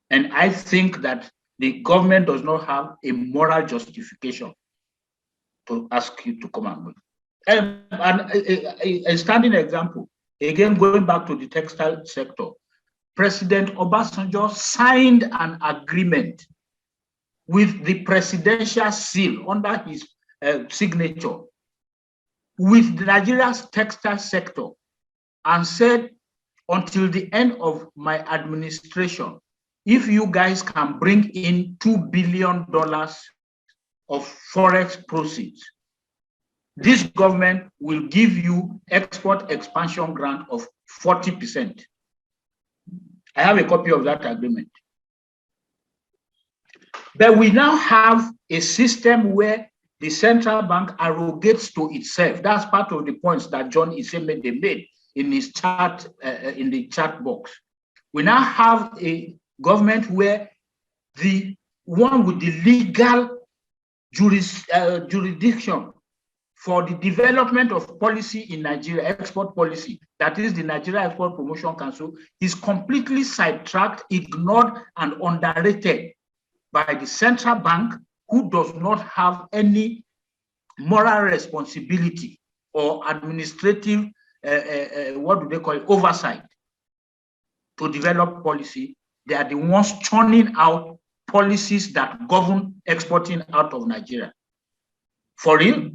And I think that the government does not have a moral justification to ask you to come and work. And a standing example, again, going back to the textile sector, President Obasanjo signed an agreement with the presidential seal under his signature with Nigeria's textile sector, and said, until the end of my administration, if you guys can bring in $2 billion of forex proceeds, this government will give you export expansion grant of 40%. I have a copy of that agreement. But we now have a system where the central bank arrogates to itself. That's part of the points that John Isemede made in his chat, in the chat box. We now have a government where the one with the legal jurisdiction for the development of policy in Nigeria, export policy, that is the Nigeria Export Promotion Council, is completely sidetracked, ignored, and underrated by the central bank, who does not have any moral responsibility or administrative, what do they call it, oversight to develop policy. They are the ones churning out policies that govern exporting out of Nigeria. For real?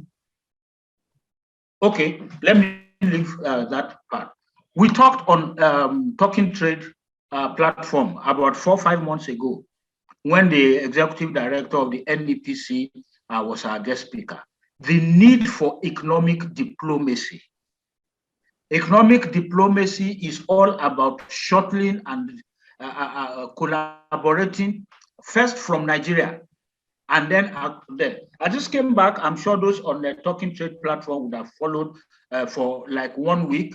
Okay, let me leave that part. We talked on Talking Trade platform about 4 or 5 months ago, when the executive director of the NEPC was our guest speaker. The need for economic diplomacy. Economic diplomacy is all about shuttling and collaborating, first from Nigeria, and then there. I just came back. I'm sure those on the Talking Trade platform would have followed for like 1 week.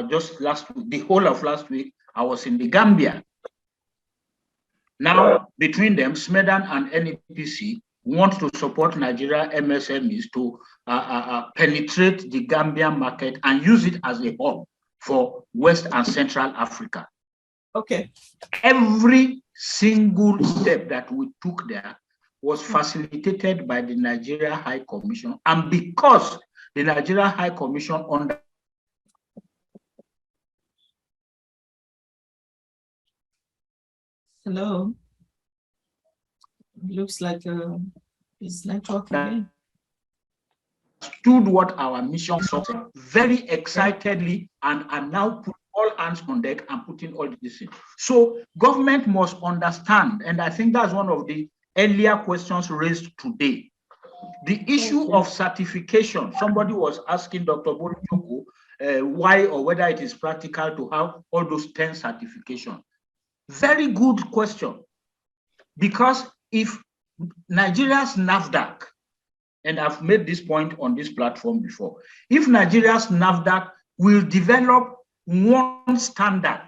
Just last week, the whole of last week, I was in the Gambia. Now, between them, SMEDAN and NEPC, want to support Nigeria MSMEs to penetrate the Gambian market and use it as a hub for West and Central Africa. Okay. Every single step that we took there was facilitated by the Nigeria High Commission, and because the Nigeria High Commission under Hello. Looks like it's network again. Understood what our mission was very excitedly and are now put all hands on deck and putting all this in. So government must understand, and I think that's one of the earlier questions raised today. The issue of certification, somebody was asking Dr. Bolujoko why or whether it is practical to have all those 10 certifications. Very good question, because if Nigeria's NAFDAC, and I've made this point on this platform before, if Nigeria's NAFDAC will develop one standard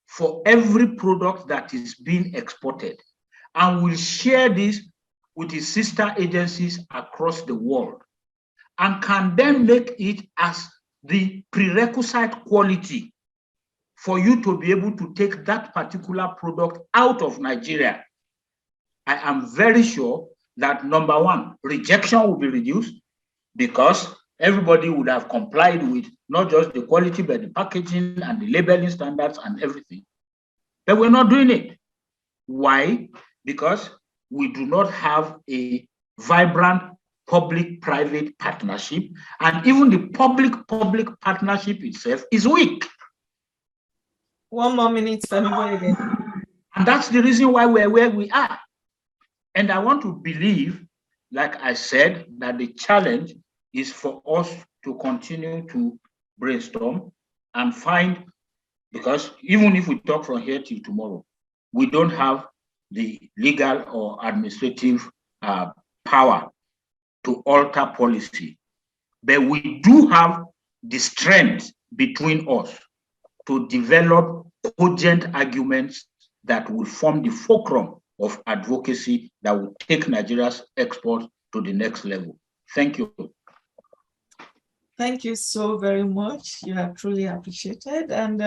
for every product that is being exported, and will share this with its sister agencies across the world, and can then make it as the prerequisite quality for you to be able to take that particular product out of Nigeria, I am very sure that number one, rejection will be reduced, because everybody would have complied with not just the quality, but the packaging and the labeling standards and everything. But we're not doing it. Why? Because we do not have a vibrant public-private partnership, and even the public-public partnership itself is weak. 1 more minute, Femi, again. And that's the reason why we're where we are. And I want to believe, like I said, that the challenge is for us to continue to brainstorm and find, because even if we talk from here till tomorrow, we don't have the legal or administrative power to alter policy. But we do have the strength between us to develop cogent arguments that will form the fulcrum of advocacy that will take Nigeria's export to the next level. Thank you. Thank you so very much. You are truly appreciated. And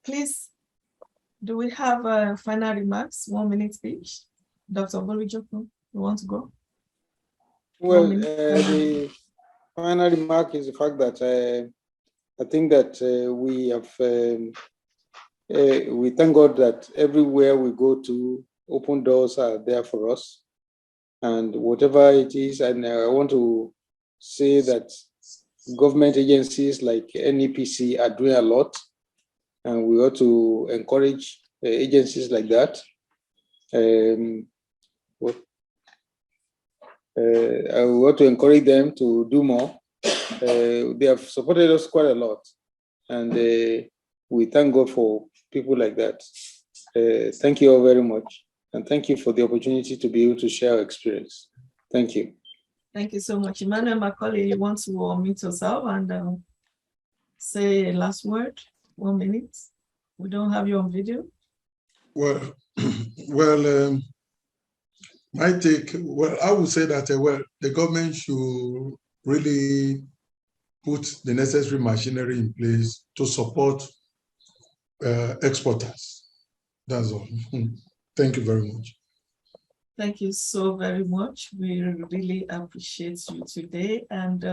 please, do we have final remarks? 1 minute speech. Dr. Bolujoko, you want to go? Well, the final remark is the fact that I think that we have, we thank God that everywhere we go to, open doors are there for us. And whatever it is, and I want to say that government agencies like NEPC are doing a lot, and we ought to encourage agencies like that. I want to encourage them to do more. They have supported us quite a lot, and we thank God for people like that. Thank you all very much, and thank you for the opportunity to be able to share our experience. Thank you. Thank you so much. Emmanuel Macauley, you want to unmute yourself and say a last word? 1 minute. We don't have you on video. Well, my take, well, I would say that the government should really put the necessary machinery in place to support exporters. That's all. Thank you very much. Thank you so very much. We really appreciate you today. And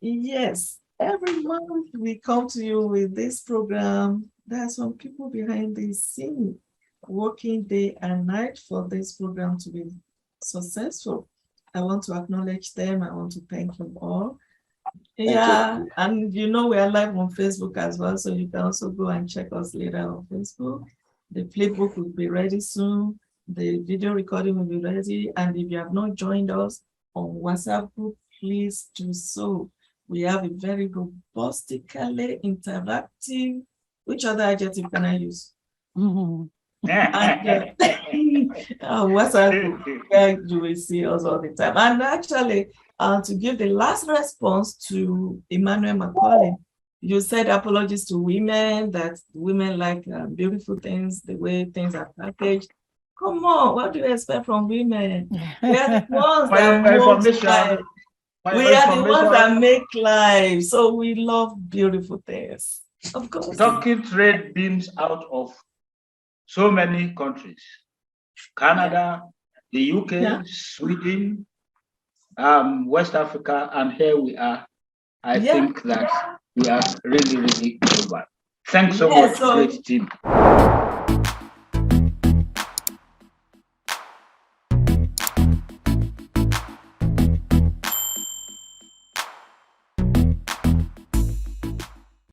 yes, every month we come to you with this program. There are some people behind the scene working day and night for this program to be successful. I want to acknowledge them. I want to thank them all. Yeah, and you know we are live on Facebook as well, so you can also go and check us later on Facebook. The playbook will be ready soon. The video recording will be ready. And if you have not joined us on WhatsApp group, please do so. We have a very robustically interactive. Which other adjective can I use? And WhatsApp group, where you will see us all the time. And actually, to give the last response to Emmanuel Macauley, you said apologies to women, that women like beautiful things, the way things are packaged. Come on, what do you expect from women? We are the ones For that your want information, life. We are the ones that make life. So we love beautiful things. Of course. Turkey trade beams out of so many countries. Canada, the UK, Sweden, West Africa, and here we are. I think that we are really, really global. Thanks so much, great team.